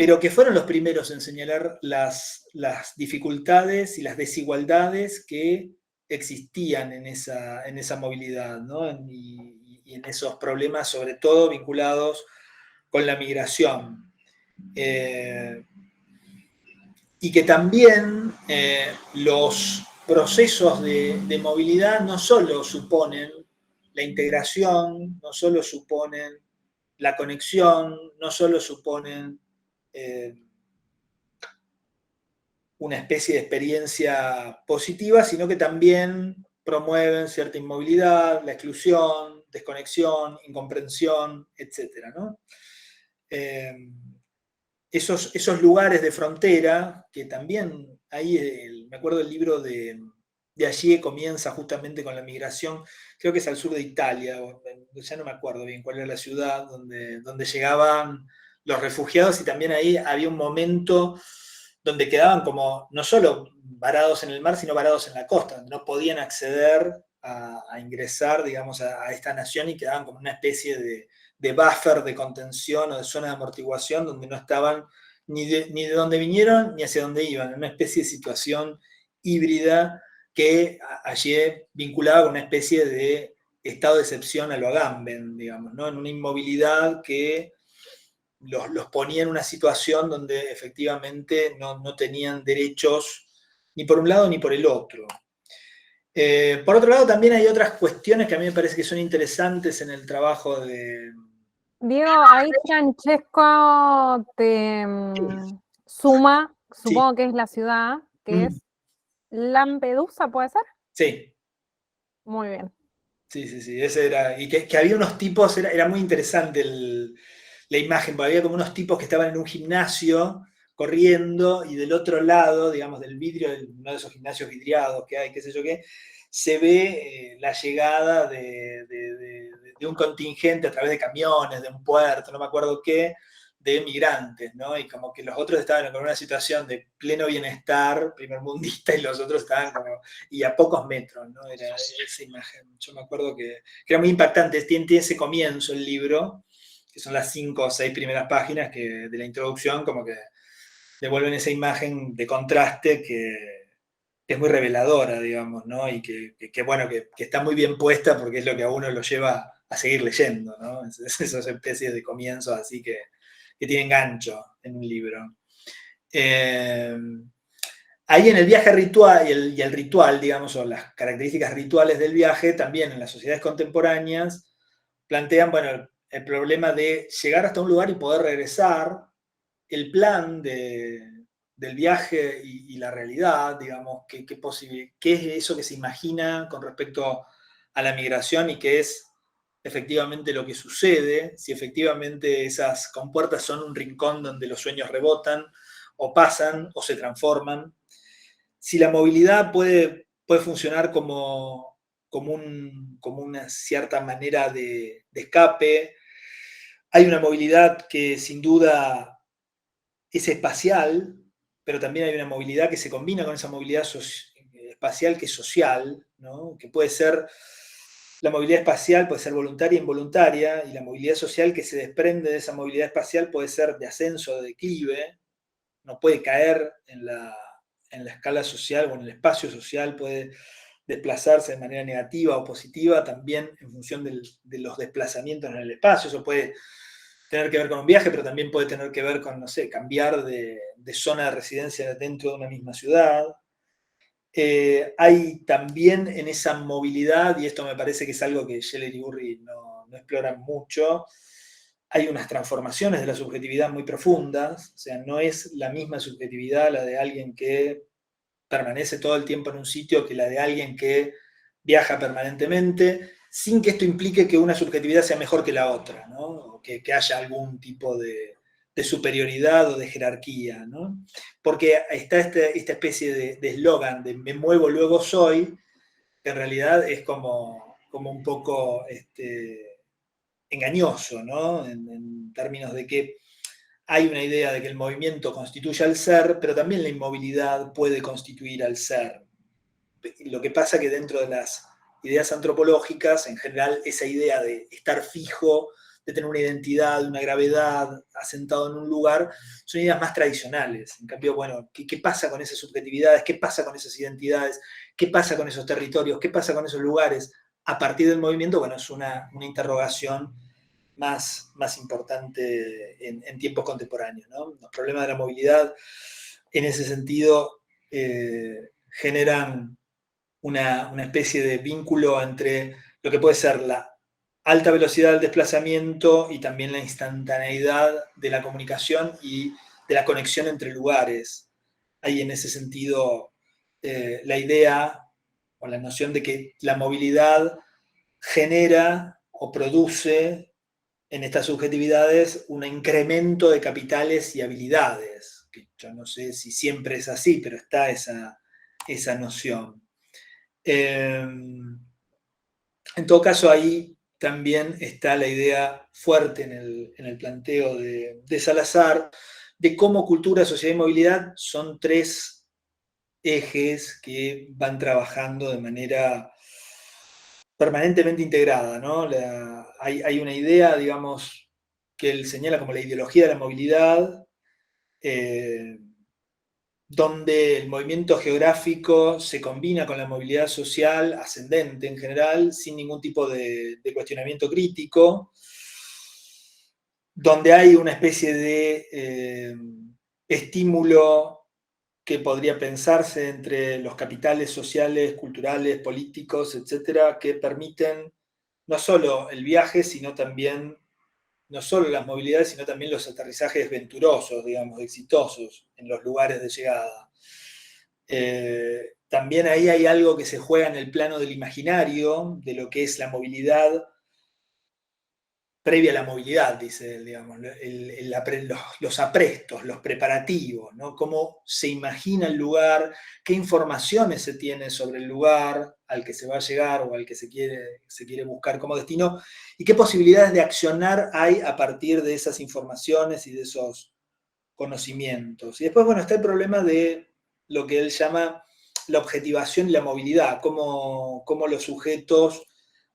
pero que fueron los primeros en señalar las dificultades y las desigualdades que existían en esa movilidad, ¿no? Y en esos problemas, sobre todo vinculados con la migración. Y que también los procesos de movilidad no solo suponen la integración, no solo suponen la conexión, no solo suponen una especie de experiencia positiva, sino que también promueven cierta inmovilidad, la exclusión, desconexión, incomprensión, etc., ¿no? Esos lugares de frontera, que también ahí, me acuerdo del libro de allí comienza justamente con la migración, creo que es al sur de Italia, ya no me acuerdo bien cuál era la ciudad donde llegaban los refugiados, y también ahí había un momento donde quedaban como no solo varados en el mar, sino varados en la costa, donde no podían acceder a ingresar, digamos, a esta nación, y quedaban como una especie de buffer de contención o de zona de amortiguación, donde no estaban ni de dónde vinieron ni hacia dónde iban, en una especie de situación híbrida que allí vinculaba con una especie de estado de excepción a lo Agamben, digamos, ¿no? En una inmovilidad que los ponía en una situación donde efectivamente no tenían derechos ni por un lado ni por el otro. Por otro lado, también hay otras cuestiones que a mí me parece que son interesantes en el trabajo de... Diego, ahí Francesco te suma, supongo que es la ciudad, que es Lampedusa, ¿puede ser? Sí. Muy bien. Sí, ese era. Y que había unos tipos, era muy interesante la imagen, porque había como unos tipos que estaban en un gimnasio corriendo, y del otro lado, digamos, del vidrio, uno de esos gimnasios vidriados que hay, qué sé yo qué, se ve la llegada de un contingente a través de camiones, de un puerto, no me acuerdo qué, de migrantes, ¿no? Y como que los otros estaban en una situación de pleno bienestar primermundista, y los otros estaban como, y a pocos metros, ¿no? Era esa imagen. Yo me acuerdo que era muy impactante. Tiene ese comienzo el libro, que son las 5 o 6 primeras páginas de la introducción, como que devuelven esa imagen de contraste que es muy reveladora, digamos, ¿no? Y que bueno, que está muy bien puesta, porque es lo que a uno lo lleva a seguir leyendo, ¿no? Esas especies de comienzos así que tienen gancho en un libro. Ahí en el viaje ritual y el ritual, digamos, o las características rituales del viaje, también en las sociedades contemporáneas plantean, bueno, el problema de llegar hasta un lugar y poder regresar, el plan del viaje y la realidad, digamos, qué es eso que se imagina con respecto a la migración y qué es efectivamente lo que sucede, si efectivamente esas compuertas son un rincón donde los sueños rebotan o pasan o se transforman, si la movilidad puede funcionar como una cierta manera de escape. Hay una movilidad que sin duda es espacial, pero también hay una movilidad que se combina con esa movilidad espacial que es social, ¿no? Que puede ser, la movilidad espacial puede ser voluntaria e involuntaria, y la movilidad social que se desprende de esa movilidad espacial puede ser de ascenso o de declive, no puede caer en la escala social o en el espacio social, puede desplazarse de manera negativa o positiva, también en función de los desplazamientos en el espacio. Eso puede tener que ver con un viaje, pero también puede tener que ver con, no sé, cambiar de zona de residencia dentro de una misma ciudad. Hay también en esa movilidad, y esto me parece que es algo que Scheller y Urri no exploran mucho, hay unas transformaciones de la subjetividad muy profundas, o sea, no es la misma subjetividad la de alguien que permanece todo el tiempo en un sitio que la de alguien que viaja permanentemente, sin que esto implique que una subjetividad sea mejor que la otra, ¿no? O que haya algún tipo de superioridad o de jerarquía, ¿no? Porque está esta especie de eslogan de me muevo, luego soy, que en realidad es como un poco engañoso, ¿no? En términos de que hay una idea de que el movimiento constituye al ser, pero también la inmovilidad puede constituir al ser. Lo que pasa que dentro de las ideas antropológicas, en general, esa idea de estar fijo, de tener una identidad, una gravedad, asentado en un lugar, son ideas más tradicionales. En cambio, bueno, ¿qué pasa con esas subjetividades? ¿Qué pasa con esas identidades? ¿Qué pasa con esos territorios? ¿Qué pasa con esos lugares? A partir del movimiento, bueno, es una interrogación más importante en tiempos contemporáneos, ¿no? Los problemas de la movilidad, en ese sentido, generan una especie de vínculo entre lo que puede ser la alta velocidad del desplazamiento y también la instantaneidad de la comunicación y de la conexión entre lugares. Hay en ese sentido la idea o la noción de que la movilidad genera o produce en estas subjetividades un incremento de capitales y habilidades, que yo no sé si siempre es así, pero está esa noción. En todo caso, ahí también está la idea fuerte en el planteo de Salazar, de cómo cultura, sociedad y movilidad son tres ejes que van trabajando de manera permanentemente integrada, ¿no? Hay una idea, digamos, que él señala como la ideología de la movilidad, donde el movimiento geográfico se combina con la movilidad social ascendente en general, sin ningún tipo de cuestionamiento crítico, donde hay una especie de estímulo que podría pensarse entre los capitales sociales, culturales, políticos, etcétera, que permiten no solo el viaje, sino también, no solo las movilidades, sino también los aterrizajes venturosos, digamos, exitosos en los lugares de llegada. También ahí hay algo que se juega en el plano del imaginario, de lo que es la movilidad previa a la movilidad, dice él, digamos, los aprestos, los preparativos, ¿no? Cómo se imagina el lugar, qué informaciones se tiene sobre el lugar al que se va a llegar o al que se quiere buscar como destino, y qué posibilidades de accionar hay a partir de esas informaciones y de esos conocimientos. Y después, bueno, está el problema de lo que él llama la objetivación y la movilidad, cómo los sujetos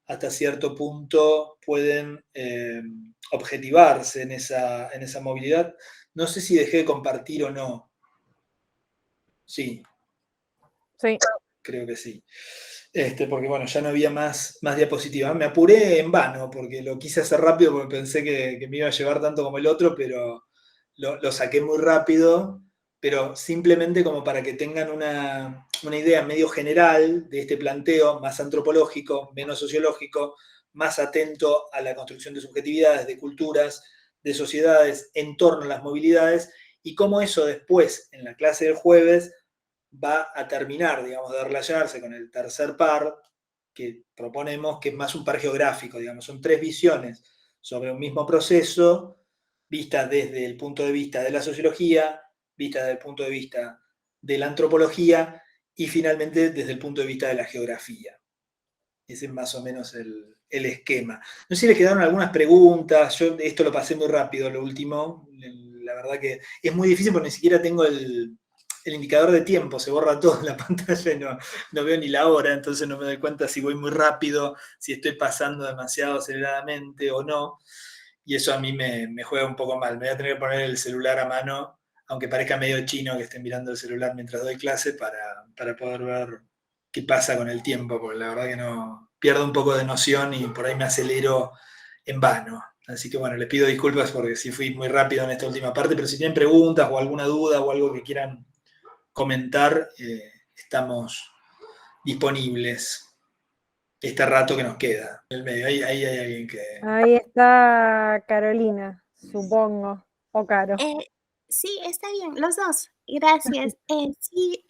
hasta cierto punto pueden objetivarse en esa movilidad. No sé si dejé de compartir o no. Sí. Sí. Creo que sí. Porque bueno, ya no había más diapositivas. Me apuré en vano porque lo quise hacer rápido porque pensé que me iba a llevar tanto como el otro, pero lo saqué muy rápido, pero simplemente como para que tengan una idea medio general de este planteo, más antropológico, menos sociológico, más atento a la construcción de subjetividades, de culturas, de sociedades en torno a las movilidades, y cómo eso después, en la clase del jueves, va a terminar, digamos, de relacionarse con el tercer par que proponemos, que es más un par geográfico, digamos, son tres visiones sobre un mismo proceso, vistas desde el punto de vista de la sociología, vistas desde el punto de vista de la antropología y finalmente desde el punto de vista de la geografía. Ese es más o menos el esquema. No sé si les quedaron algunas preguntas, yo esto lo pasé muy rápido, lo último, la verdad que es muy difícil porque ni siquiera tengo el indicador de tiempo, se borra todo en la pantalla y no veo ni la hora, entonces no me doy cuenta si voy muy rápido, si estoy pasando demasiado aceleradamente o no, y eso a mí me juega un poco mal. Me voy a tener que poner el celular a mano, aunque parezca medio chino que esté mirando el celular mientras doy clase, para poder ver qué pasa con el tiempo, porque la verdad que no pierdo un poco de noción y por ahí me acelero en vano. Así que bueno, les pido disculpas porque sí fui muy rápido en esta última parte, pero si tienen preguntas o alguna duda o algo que quieran comentar, estamos disponibles este rato que nos queda. En el medio, ahí hay alguien que... Ahí está Carolina, supongo, o Caro. Sí, está bien, los dos. Gracias. Sí,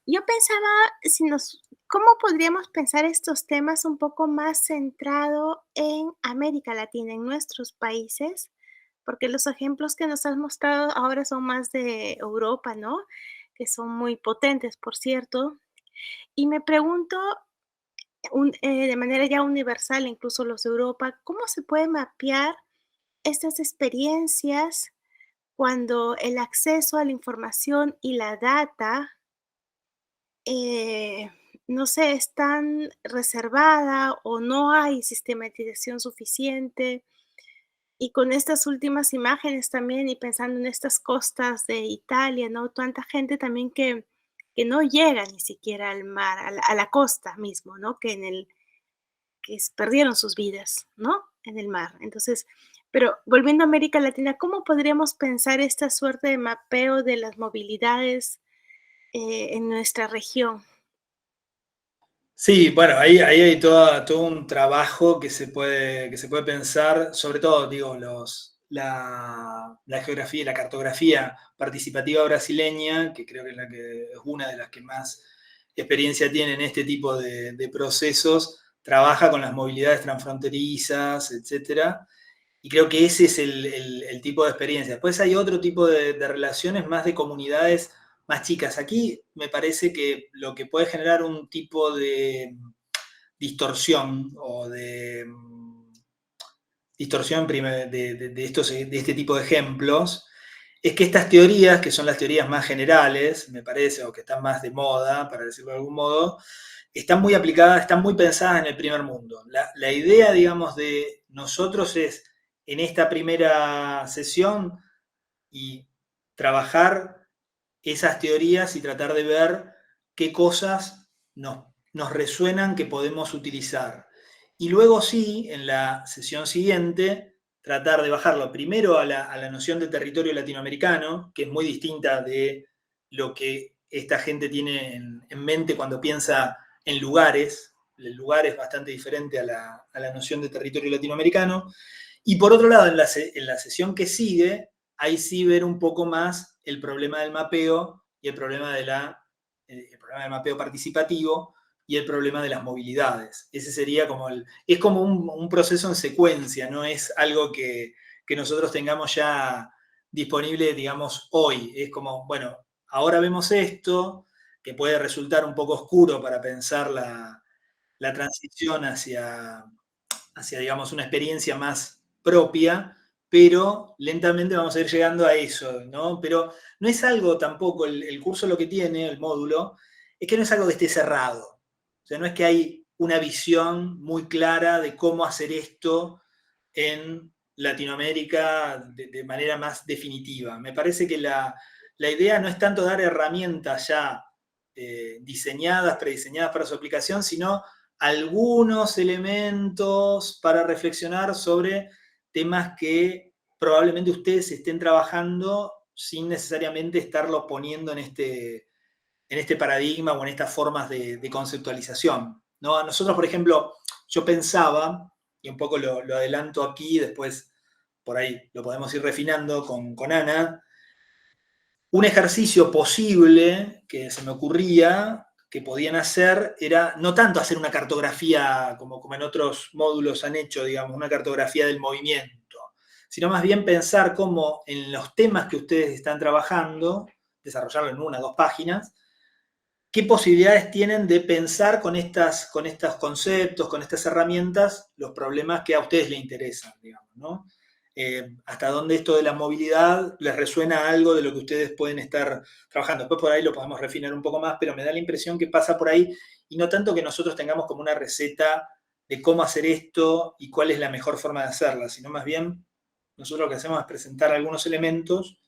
yo pensaba cómo podríamos pensar estos temas un poco más centrado en América Latina, en nuestros países, porque los ejemplos que nos has mostrado ahora son más de Europa, ¿no? Que son muy potentes, por cierto. Y me pregunto, de manera ya universal, incluso los de Europa, ¿cómo se puede mapear estas experiencias cuando el acceso a la información y la data, no sé, es tan reservada o no hay sistematización suficiente? Y con estas últimas imágenes también, y pensando en estas costas de Italia, ¿no? Tanta gente también que no llega ni siquiera al mar, a la costa mismo, ¿no? Perdieron sus vidas, ¿no? En el mar. Entonces, pero volviendo a América Latina, ¿cómo podríamos pensar esta suerte de mapeo de las movilidades en nuestra región? Sí, bueno, ahí hay todo un trabajo que se puede pensar, sobre todo, digo, la geografía y la cartografía participativa brasileña, que creo que es una de las que más experiencia tiene en este tipo de procesos, trabaja con las movilidades transfronterizas, etcétera, y creo que ese es el tipo de experiencia. Después hay otro tipo de relaciones más de comunidades más chicas. Aquí me parece que lo que puede generar un tipo de distorsión o de distorsión de este tipo de ejemplos es que estas teorías, que son las teorías más generales, me parece, o que están más de moda, para decirlo de algún modo, están muy aplicadas, están muy pensadas en el primer mundo. La idea, digamos, de nosotros es, en esta primera sesión, y trabajar esas teorías y tratar de ver qué cosas nos resuenan que podemos utilizar. Y luego sí, en la sesión siguiente, tratar de bajarlo primero a la noción de territorio latinoamericano, que es muy distinta de lo que esta gente tiene en mente cuando piensa en lugares. El lugar es bastante diferente a la noción de territorio latinoamericano. Y por otro lado, en la sesión que sigue, ahí sí ver un poco más el problema del mapeo y el problema del mapeo participativo y el problema de las movilidades. Ese sería es como un proceso en secuencia, no es algo que nosotros tengamos ya disponible, digamos, hoy. Es como, bueno, ahora vemos esto, que puede resultar un poco oscuro para pensar la transición hacia, digamos, una experiencia más propia, pero lentamente vamos a ir llegando a eso, ¿no? Pero no es algo tampoco, el curso lo que tiene, el módulo, es que no es algo que esté cerrado. O sea, no es que hay una visión muy clara de cómo hacer esto en Latinoamérica de manera más definitiva. Me parece que la idea no es tanto dar herramientas ya diseñadas, prediseñadas para su aplicación, sino algunos elementos para reflexionar sobre temas que probablemente ustedes estén trabajando sin necesariamente estarlo poniendo en este paradigma o en estas formas de conceptualización, ¿no? A nosotros, por ejemplo, yo pensaba, y un poco lo adelanto aquí, después por ahí lo podemos ir refinando con Ana, un ejercicio posible que se me ocurría que podían hacer era no tanto hacer una cartografía como en otros módulos han hecho, digamos, una cartografía del movimiento, sino más bien pensar cómo en los temas que ustedes están trabajando, desarrollarlo en 1 o 2 páginas, qué posibilidades tienen de pensar con estos conceptos, con estas herramientas, los problemas que a ustedes les interesan, digamos, ¿no? Hasta dónde esto de la movilidad les resuena algo de lo que ustedes pueden estar trabajando. Después por ahí lo podemos refinar un poco más, pero me da la impresión que pasa por ahí, y no tanto que nosotros tengamos como una receta de cómo hacer esto y cuál es la mejor forma de hacerla, sino más bien nosotros lo que hacemos es presentar algunos elementos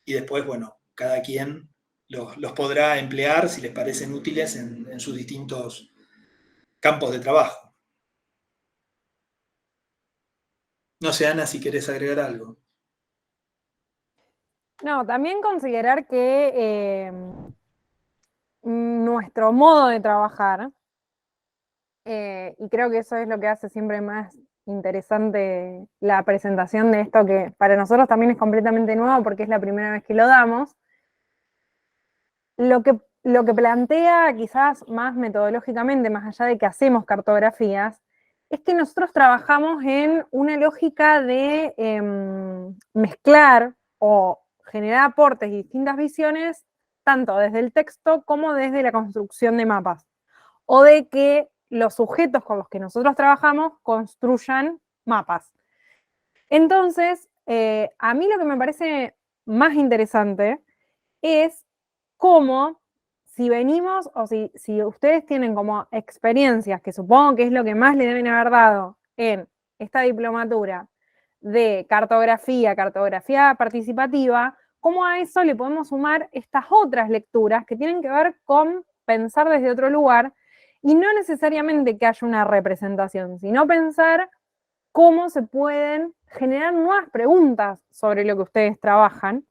y después, bueno, cada quien los podrá emplear si les parecen útiles en sus distintos campos de trabajo. No sé, Ana, si querés agregar algo. No, también considerar que nuestro modo de trabajar, y creo que eso es lo que hace siempre más interesante la presentación de esto, que para nosotros también es completamente nuevo porque es la primera vez que lo damos, lo que plantea quizás más metodológicamente, más allá de que hacemos cartografías, es que nosotros trabajamos en una lógica de mezclar o generar aportes y distintas visiones, tanto desde el texto como desde la construcción de mapas, o de que los sujetos con los que nosotros trabajamos construyan mapas. Entonces, a mí lo que me parece más interesante es cómo, si venimos o si ustedes tienen como experiencias, que supongo que es lo que más le deben haber dado en esta diplomatura, de cartografía participativa, cómo a eso le podemos sumar estas otras lecturas que tienen que ver con pensar desde otro lugar y no necesariamente que haya una representación, sino pensar cómo se pueden generar nuevas preguntas sobre lo que ustedes trabajan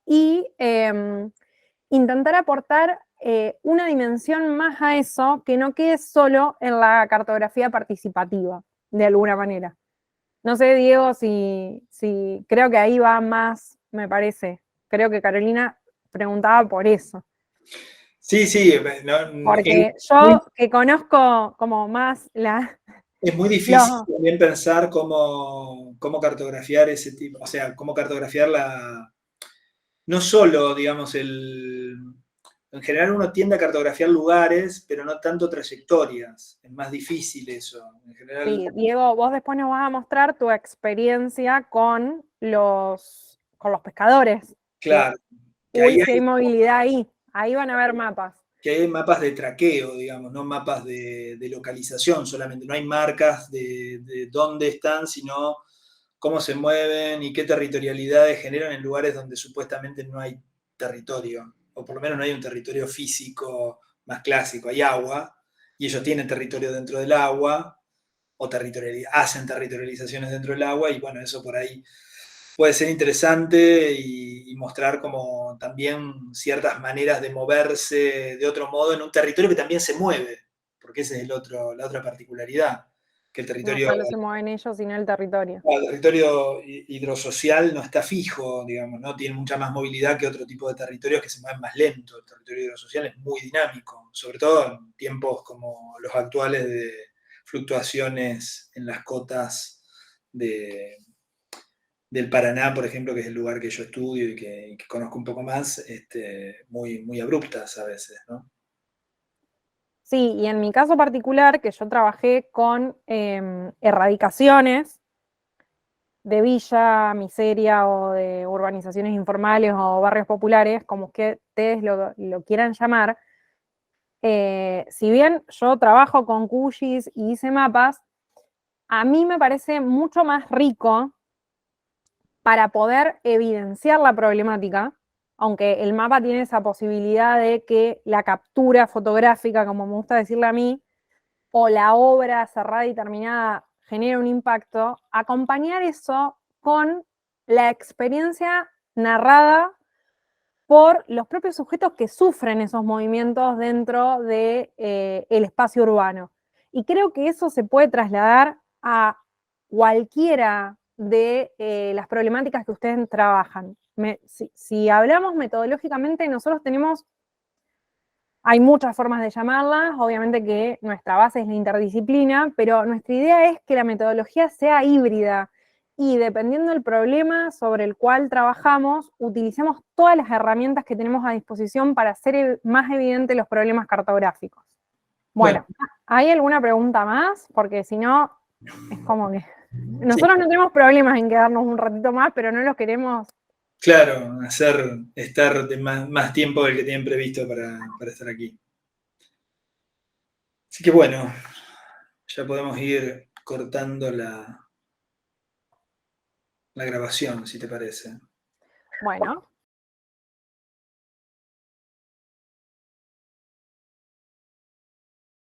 y intentar aportar una dimensión más a eso que no quede solo en la cartografía participativa, de alguna manera. No sé, Diego, si creo que ahí va más, me parece. Creo que Carolina preguntaba por eso. Sí, sí. Porque yo que conozco como más es muy difícil también pensar cómo cartografiar ese tipo, o sea, cómo cartografiar no solo, digamos, en general uno tiende a cartografiar lugares, pero no tanto trayectorias. Es más difícil eso. En general, sí, Diego, vos después nos vas a mostrar tu experiencia con los pescadores. claro. Uy, si hay movilidad ahí van a haber mapas. Que hay mapas de traqueo, digamos, no mapas de localización solamente. No hay marcas de dónde están, sino cómo se mueven y qué territorialidades generan en lugares donde supuestamente no hay territorio, o por lo menos no hay un territorio físico más clásico, hay agua, y ellos tienen territorio dentro del agua, o hacen territorializaciones dentro del agua, y bueno, eso por ahí puede ser interesante y mostrar como también ciertas maneras de moverse de otro modo en un territorio que también se mueve, porque esa es la otra particularidad, que el No territorio... solo se mueven ellos, sino el territorio. El territorio hidrosocial no está fijo, digamos, ¿no? Tiene mucha más movilidad que otro tipo de territorios que se mueven más lento. El territorio hidrosocial es muy dinámico, sobre todo en tiempos como los actuales de fluctuaciones en las cotas del Paraná, por ejemplo, que es el lugar que yo estudio y que conozco un poco más, muy, muy abruptas a veces, ¿no? Sí, y en mi caso particular, que yo trabajé con erradicaciones de villa, miseria o de urbanizaciones informales o barrios populares, como que ustedes lo quieran llamar, si bien yo trabajo con QGIS y hice mapas, a mí me parece mucho más rico para poder evidenciar la problemática, aunque el mapa tiene esa posibilidad de que la captura fotográfica, como me gusta decirle a mí, o la obra cerrada y terminada genere un impacto, acompañar eso con la experiencia narrada por los propios sujetos que sufren esos movimientos dentro del espacio urbano. Y creo que eso se puede trasladar a cualquiera de las problemáticas que ustedes trabajan. Si hablamos metodológicamente, nosotros hay muchas formas de llamarlas, obviamente que nuestra base es la interdisciplina, pero nuestra idea es que la metodología sea híbrida y dependiendo del problema sobre el cual trabajamos, utilicemos todas las herramientas que tenemos a disposición para hacer más evidentes los problemas cartográficos. Bueno, ¿hay alguna pregunta más? Porque si no, es como que... Nosotros no tenemos problemas en quedarnos un ratito más, pero no los queremos... Claro, estar de más tiempo del que tienen previsto para estar aquí. Así que bueno, ya podemos ir cortando la grabación, si te parece. Bueno.